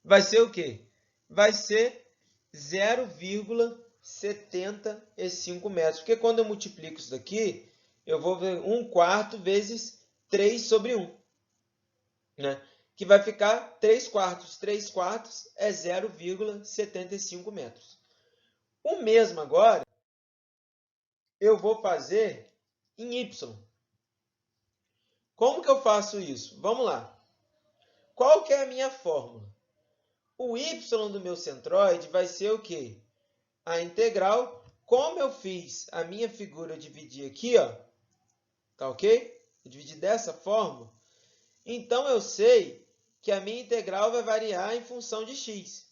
vai ser o quê? Vai ser 0,75 metros. Porque quando eu multiplico isso daqui, eu vou ver 1 quarto vezes 3 sobre 1. Né? Que vai ficar 3 quartos. 3 quartos é 0,75 metros. O mesmo agora, eu vou fazer em y. Como que eu faço isso? Vamos lá. Qual que é a minha fórmula? O y do meu centroide vai ser o quê? A integral, como eu fiz a minha figura, eu dividi aqui, ó, tá ok? Eu dividi dessa forma. Então, eu sei que a minha integral vai variar em função de x.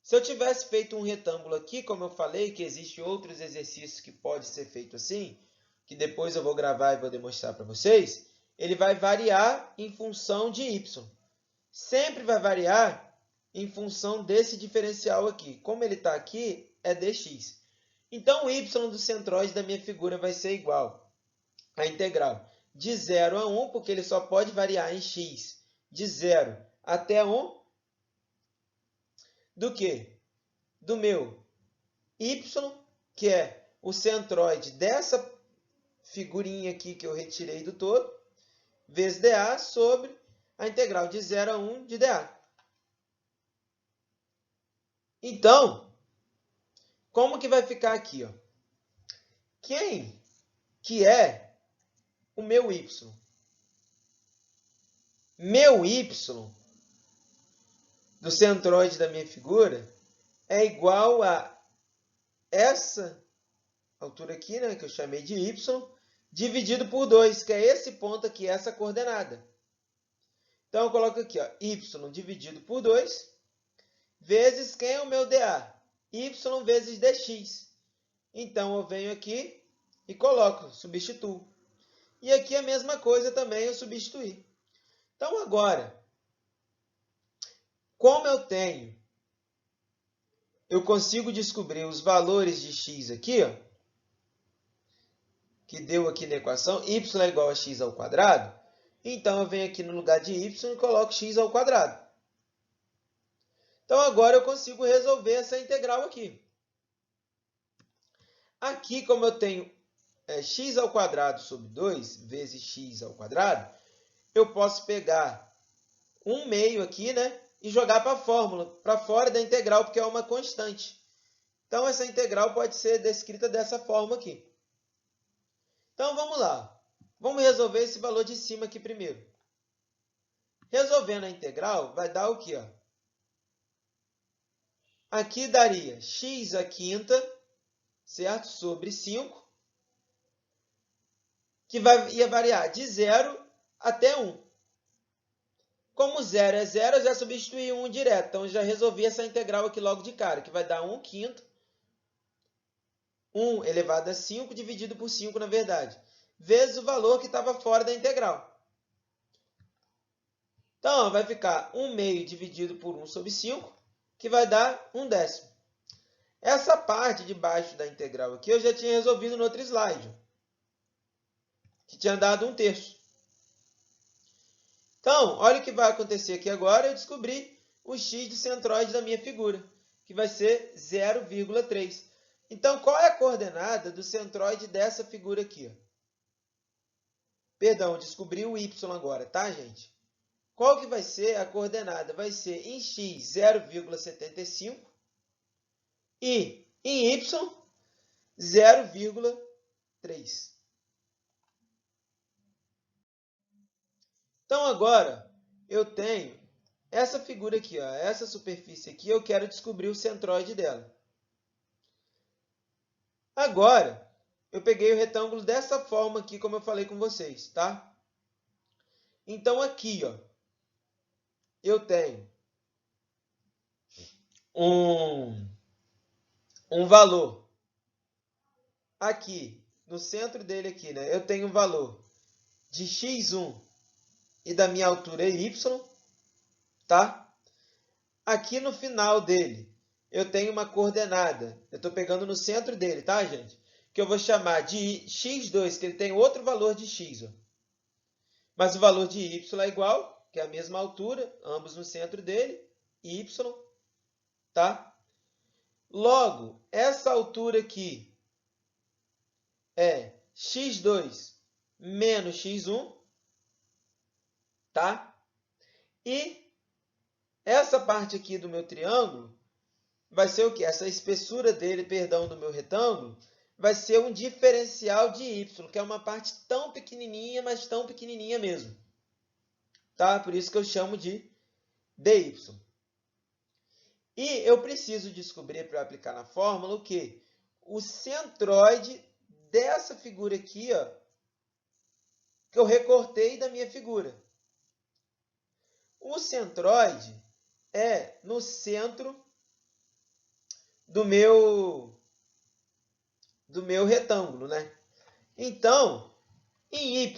Se eu tivesse feito um retângulo aqui, como eu falei, que existem outros exercícios que pode ser feito assim, que depois eu vou gravar e vou demonstrar para vocês, ele vai variar em função de y. Sempre vai variar em função desse diferencial aqui. Como ele está aqui, é dx. Então, o y do centroide da minha figura vai ser igual à integral de 0 a 1, porque ele só pode variar em x de 0 até 1, do que? Do meu y, que é o centroide dessa figurinha aqui que eu retirei do todo, vezes dA sobre a integral de 0 a 1 de dA. Então, como que vai ficar aqui? Ó? Quem que é o meu y? Meu y do centroide da minha figura é igual a essa altura aqui, né, que eu chamei de y, dividido por 2, que é esse ponto aqui, essa coordenada. Então, eu coloco aqui, ó, y dividido por 2, vezes quem é o meu dA? Y vezes dx. Então, eu venho aqui e coloco, substituo. E aqui a mesma coisa também, eu substituir. Então, agora, como eu consigo descobrir os valores de x aqui, ó, que deu aqui na equação, y é igual a x ao quadrado, Então, eu venho aqui no lugar de y e coloco x ao quadrado. Então, agora eu consigo resolver essa integral aqui. Aqui, como eu tenho x ao quadrado sobre 2 vezes x ao quadrado, eu posso pegar 1/2 aqui, né, e jogar para a fórmula, para fora da integral, porque é uma constante. Então, essa integral pode ser descrita dessa forma aqui. Então, vamos lá. Vamos resolver esse valor de cima aqui primeiro. Resolvendo a integral, vai dar o quê? Aqui daria x à quinta, certo? Sobre 5, que ia variar de 0 até 1. Como 0 é 0, eu já substituí 1 direto. Então, eu já resolvi essa integral aqui logo de cara, que vai dar 1 quinto. 1 elevado a 5 dividido por 5, na verdade, vezes o valor que estava fora da integral. Então, vai ficar 1/2 dividido por 1 sobre 5, que vai dar 1/10. Essa parte de baixo da integral aqui eu já tinha resolvido no outro slide, que tinha dado 1/3. Então, olha o que vai acontecer aqui agora. Eu descobri o x do centroide da minha figura, que vai ser 0,3. Então, qual é a coordenada do centroide dessa figura aqui? Perdão, descobri o y agora, tá, gente? Qual que vai ser a coordenada? Vai ser em x 0,75 e em y 0,3. Então, agora, eu tenho essa figura aqui, ó, essa superfície aqui, eu quero descobrir o centroide dela. Agora, eu peguei o retângulo dessa forma aqui, como eu falei com vocês, tá? Então, aqui, ó, eu tenho um valor aqui, no centro dele aqui, né? Eu tenho um valor de x1 e da minha altura é y, tá? Aqui no final dele, eu tenho uma coordenada. Eu estou pegando no centro dele, tá, gente? Que eu vou chamar de x2, que ele tem outro valor de x, ó. Mas o valor de y é igual, que é a mesma altura, ambos no centro dele, y, tá? Logo, essa altura aqui é x2 menos x1, tá? E essa parte aqui do meu triângulo vai ser o quê? Essa espessura dele, perdão, do meu retângulo, vai ser um diferencial de y, que é uma parte tão pequenininha, mas tão pequenininha mesmo. Tá? Por isso que eu chamo de dy. E eu preciso descobrir, para aplicar na fórmula, o quê? O centroide dessa figura aqui, ó, que eu recortei da minha figura. O centroide é no centro do meu retângulo, né? Então, em y,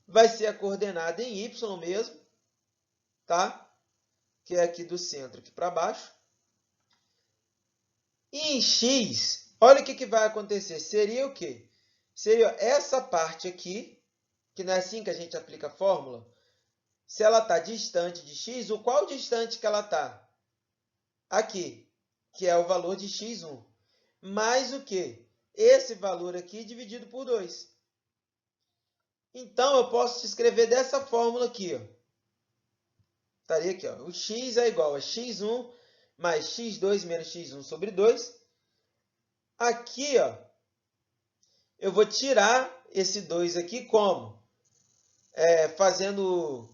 vai ser a coordenada em y mesmo, tá? Que é aqui do centro, aqui para baixo. E em x, olha o que vai acontecer. Seria o quê? Seria essa parte aqui, que não é assim que a gente aplica a fórmula. Se ela está distante de x, o qual distante que ela está? Aqui, que é o valor de x1. Mais o quê? Esse valor aqui dividido por 2. Então, eu posso escrever dessa fórmula aqui, ó. Estaria aqui, ó. O x é igual a x1 mais x2 menos x1 sobre 2. Aqui, ó, eu vou tirar esse 2 aqui como? Fazendo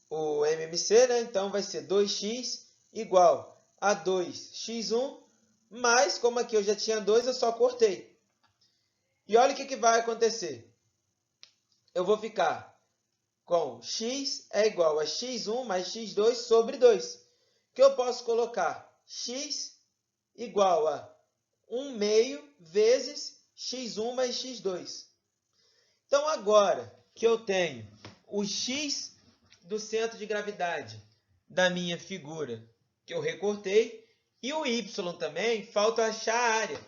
o MMC, né? Então, vai ser 2x igual a 2x1, mais, como aqui eu já tinha 2, eu só cortei. E olha o que vai acontecer. Eu vou ficar com x é igual a x1 mais x2 sobre 2. Que eu posso colocar x igual a 1/2 vezes x1 mais x2. Então, agora que eu tenho o x do centro de gravidade da minha figura, que eu recortei, e o y também, falta achar a área.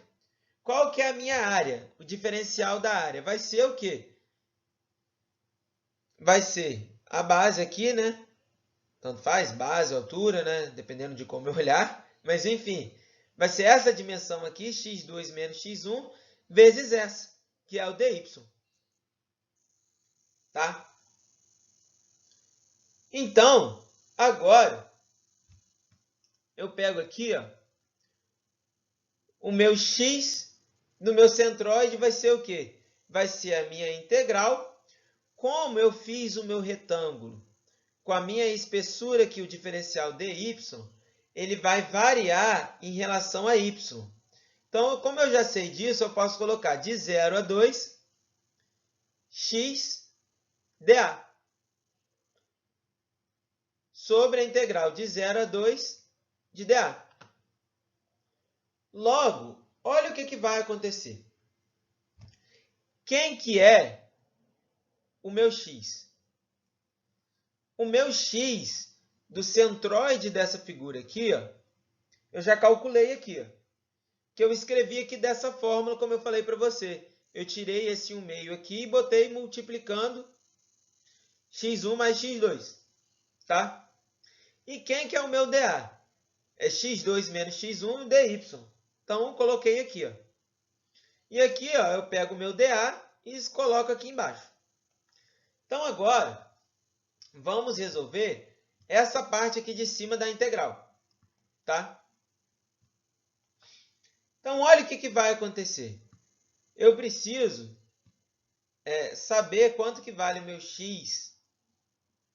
Qual que é a minha área? O diferencial da área vai ser o quê? vai ser a base aqui, né? Tanto faz, base, altura, né? Dependendo de como eu olhar. Mas, enfim, vai ser essa dimensão aqui, x2 menos x1, vezes essa, que é o dy. Tá? Então, agora, eu pego aqui, ó, o meu x no meu centroide vai ser o quê? Vai ser a minha integral. Como eu fiz o meu retângulo com a minha espessura aqui, o diferencial dy, ele vai variar em relação a y. Então, como eu já sei disso, eu posso colocar de 0 a 2 x dA sobre a integral de 0 a 2 de dA. Logo, olha o que vai acontecer. Quem que é o meu x? O meu x do centroide dessa figura aqui, ó, eu já calculei aqui, ó, que eu escrevi aqui dessa fórmula, como eu falei para você. Eu tirei esse 1/2 aqui e botei multiplicando x1 mais x2. Tá? E quem que é o meu dA? É x2 menos x1 dy. Então, eu coloquei aqui. Ó. E aqui ó, eu pego o meu dA e coloco aqui embaixo. Então, agora, vamos resolver essa parte aqui de cima da integral. Tá? Então, olha o que vai acontecer. Eu preciso saber quanto que vale o meu x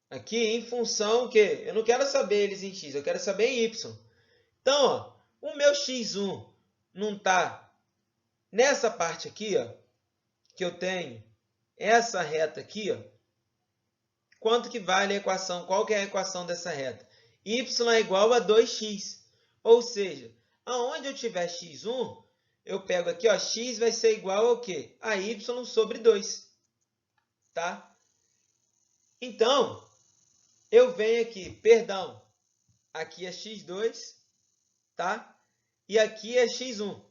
aqui em função que eu não quero saber eles em x, eu quero saber em y. Então, ó, o meu x1 não está nessa parte aqui, ó, que eu tenho essa reta aqui, ó. Quanto que vale a equação? Qual que é a equação dessa reta? Y é igual a 2x. Ou seja, aonde eu tiver x1, eu pego aqui, ó, x vai ser igual ao quê? A y sobre 2. Tá? Então, eu venho aqui, perdão, aqui é x2, tá? E aqui é x1,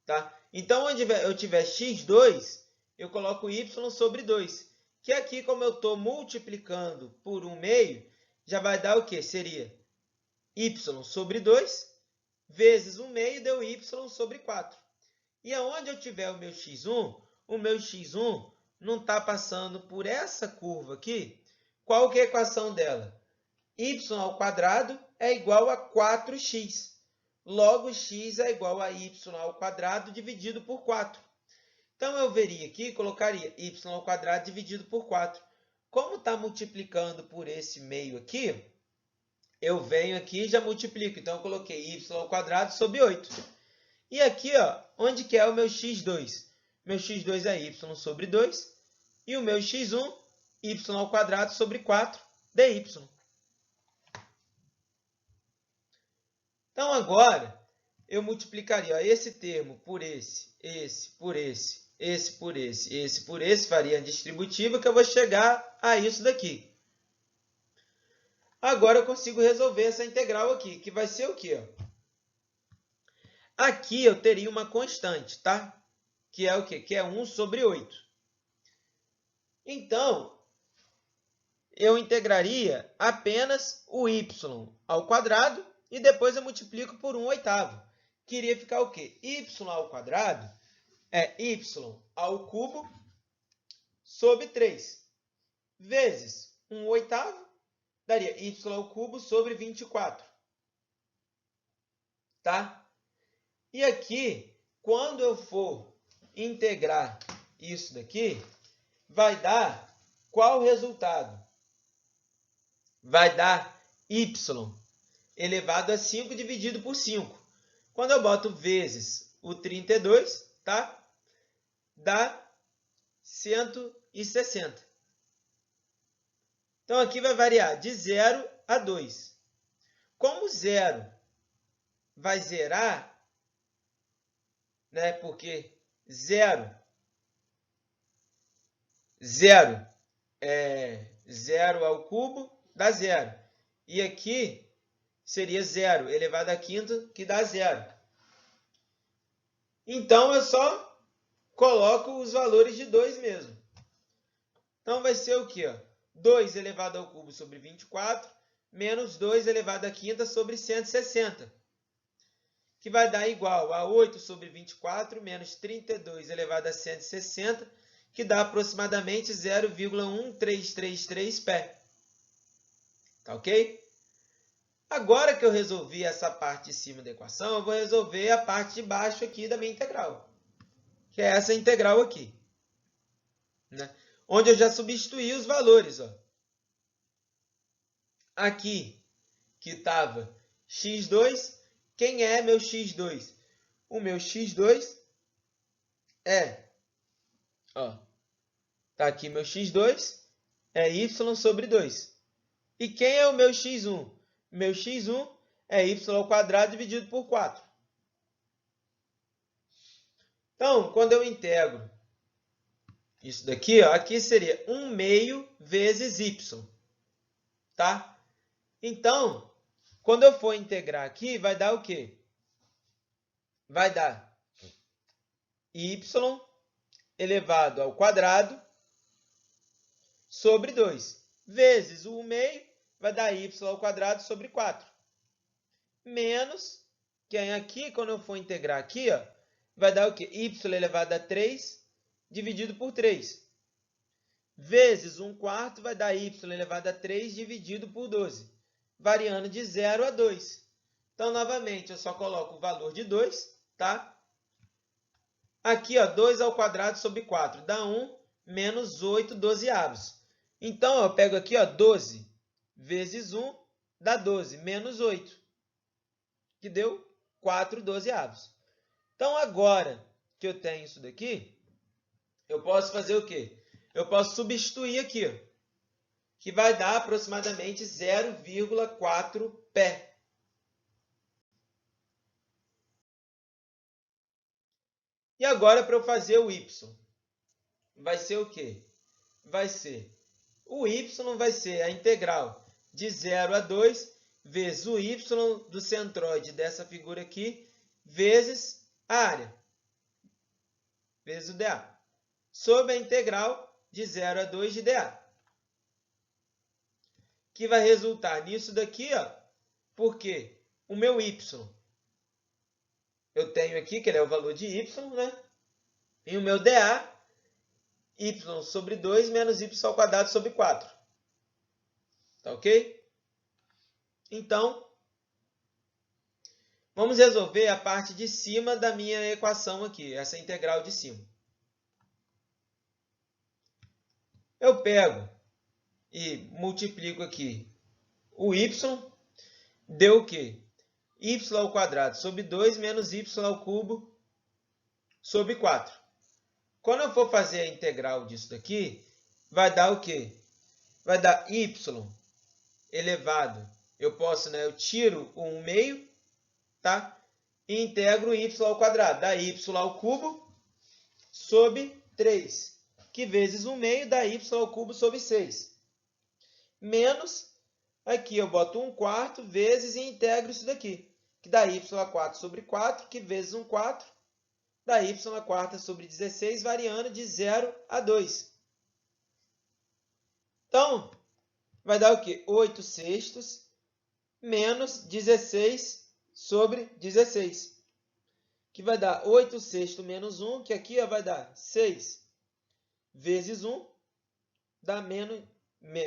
tá? Então, onde eu tiver x2, eu coloco y sobre 2, que aqui, como eu estou multiplicando por 1/2, já vai dar o quê? Seria y sobre 2 vezes 1/2 deu y sobre 4. E aonde eu tiver o meu x1 não está passando por essa curva aqui. Qual que é a equação dela? Y ao quadrado é igual a 4x. Logo, x é igual a y ao quadrado dividido por 4. Então, eu veria aqui, colocaria y ao quadrado dividido por 4. Como está multiplicando por esse meio aqui, eu venho aqui e já multiplico. Então, eu coloquei y ao quadrado sobre 8. E aqui, ó, onde que é o meu x2? Meu x2 é y sobre 2. E o meu x1, y ao quadrado sobre 4 dy. Então, agora, eu multiplicaria ó, esse termo por esse por esse por esse por esse, faria a distributiva, que eu vou chegar a isso daqui. Agora, eu consigo resolver essa integral aqui, que vai ser o quê? Aqui, eu teria uma constante, tá? Que é o quê? Que é 1 sobre 8. Então, eu integraria apenas o y ao quadrado e depois eu multiplico por 1/8. Queria ficar o quê? Y ao quadrado é y ao cubo sobre 3 vezes 1/8 daria y ao cubo sobre 24. Tá? E aqui, quando eu for integrar isso daqui, vai dar qual resultado? Vai dar y elevado a 5 dividido por 5. Quando eu boto vezes o 32, tá? Dá 160. Então, aqui vai variar de 0 a 2. Como 0 vai zerar, né? Porque 0 é 0 ao cubo, dá 0. E aqui seria 0 elevado a quinto, que dá 0. Então, eu só coloco os valores de 2 mesmo. Então, vai ser o quê? 2 elevado ao cubo sobre 24, menos 2 elevado à quinta sobre 160. Que vai dar igual a 8 sobre 24, menos 32 elevado a 160, que dá aproximadamente 0,1333 pé. Tá ok? Agora que eu resolvi essa parte de cima da equação, eu vou resolver a parte de baixo aqui da minha integral, que é essa integral aqui, né? Onde eu já substituí os valores. Ó. Aqui, que estava x2, quem é meu x2? O meu x2 é, ó, tá aqui meu x2, é y sobre 2. E quem é o meu x1? Meu x1 é y ao quadrado dividido por 4. Então, quando eu integro isso daqui, ó, aqui seria 1 meio vezes y. Tá? Então, quando eu for integrar aqui, vai dar o quê? Vai dar y elevado ao quadrado sobre 2, vezes o 1 meio, vai dar y ao quadrado sobre 4. Menos, que aqui, quando eu for integrar aqui, ó, vai dar o quê? Y elevado a 3 dividido por 3. Vezes 1/4 vai dar y elevado a 3 dividido por 12. Variando de 0 a 2. Então, novamente, eu só coloco o valor de 2, tá? Aqui, ó, 2 ao quadrado sobre 4 dá 1, menos 8 dozeavos. Então, eu pego aqui, ó, 12 vezes 1 dá 12, menos 8, que deu 4 dozeavos. Então, agora que eu tenho isso daqui, eu posso fazer o quê? Eu posso substituir aqui, ó, que vai dar aproximadamente 0,4 pé. E agora, para eu fazer o y, vai ser o quê? Vai ser, o y vai ser a integral de 0 a 2 vezes o y do centroide dessa figura aqui, vezes a área, vezes o dA, sobre a integral de 0 a 2 de dA. Que vai resultar nisso daqui, ó, porque o meu y, eu tenho aqui, que ele é o valor de y, né? E o meu dA, y sobre 2 menos y ao quadrado sobre 4. Tá ok? Então, vamos resolver a parte de cima da minha equação aqui, essa integral de cima. Eu pego e multiplico aqui o y, deu o quê? Y ao quadrado sobre 2 menos y ao cubo sobre 4. Quando eu for fazer a integral disso daqui, vai dar o quê? Vai dar y elevado. Eu posso, né? Eu tiro o 1 meio, tá? E integro y ao quadrado. Dá y ao cubo sobre 3. Que vezes 1 meio dá y ao cubo sobre 6. Menos, aqui eu boto 1/4 vezes e integro isso daqui. Que dá y a 4 sobre 4, que vezes 1/4 dá y a quarta sobre 16, variando de 0 a 2. Então, vai dar o quê? 8 sextos menos 16 sobre 16. Que vai dar 8 sextos menos 1, que aqui ó, vai dar 6 vezes 1, dá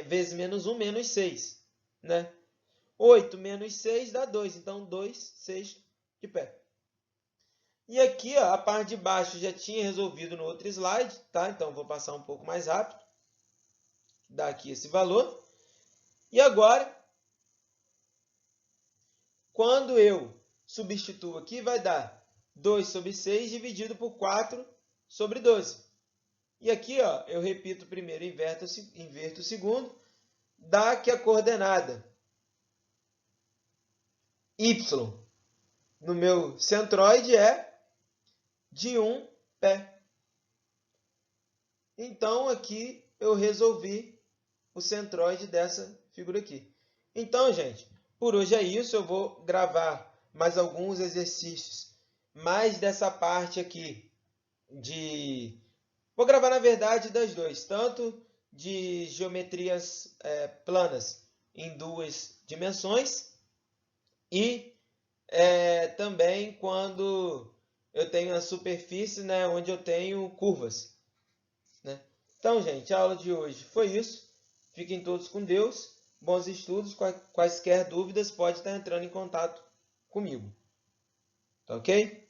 vezes menos 1, menos 6. Né? 8 menos 6 dá 2, então 2 sextos de pé. E aqui, ó, a parte de baixo já tinha resolvido no outro slide, tá? Então, vou passar um pouco mais rápido. Dá aqui esse valor. E agora, quando eu substituo aqui, vai dar 2 sobre 6 dividido por 4 sobre 12. E aqui, ó, eu repito o primeiro, inverto o segundo, dá que a coordenada y no meu centroide é de 1 pé. Então, aqui eu resolvi o centroide dessa figura aqui. Então, gente, por hoje é isso. Eu vou gravar mais alguns exercícios, mais dessa parte aqui Vou gravar, na verdade, das duas, tanto de geometrias planas em 2 dimensões e também quando eu tenho a superfície, né, onde eu tenho curvas, né? Então, gente, a aula de hoje foi isso. Fiquem todos com Deus. Bons estudos. Quaisquer dúvidas, pode estar entrando em contato comigo. Tá ok?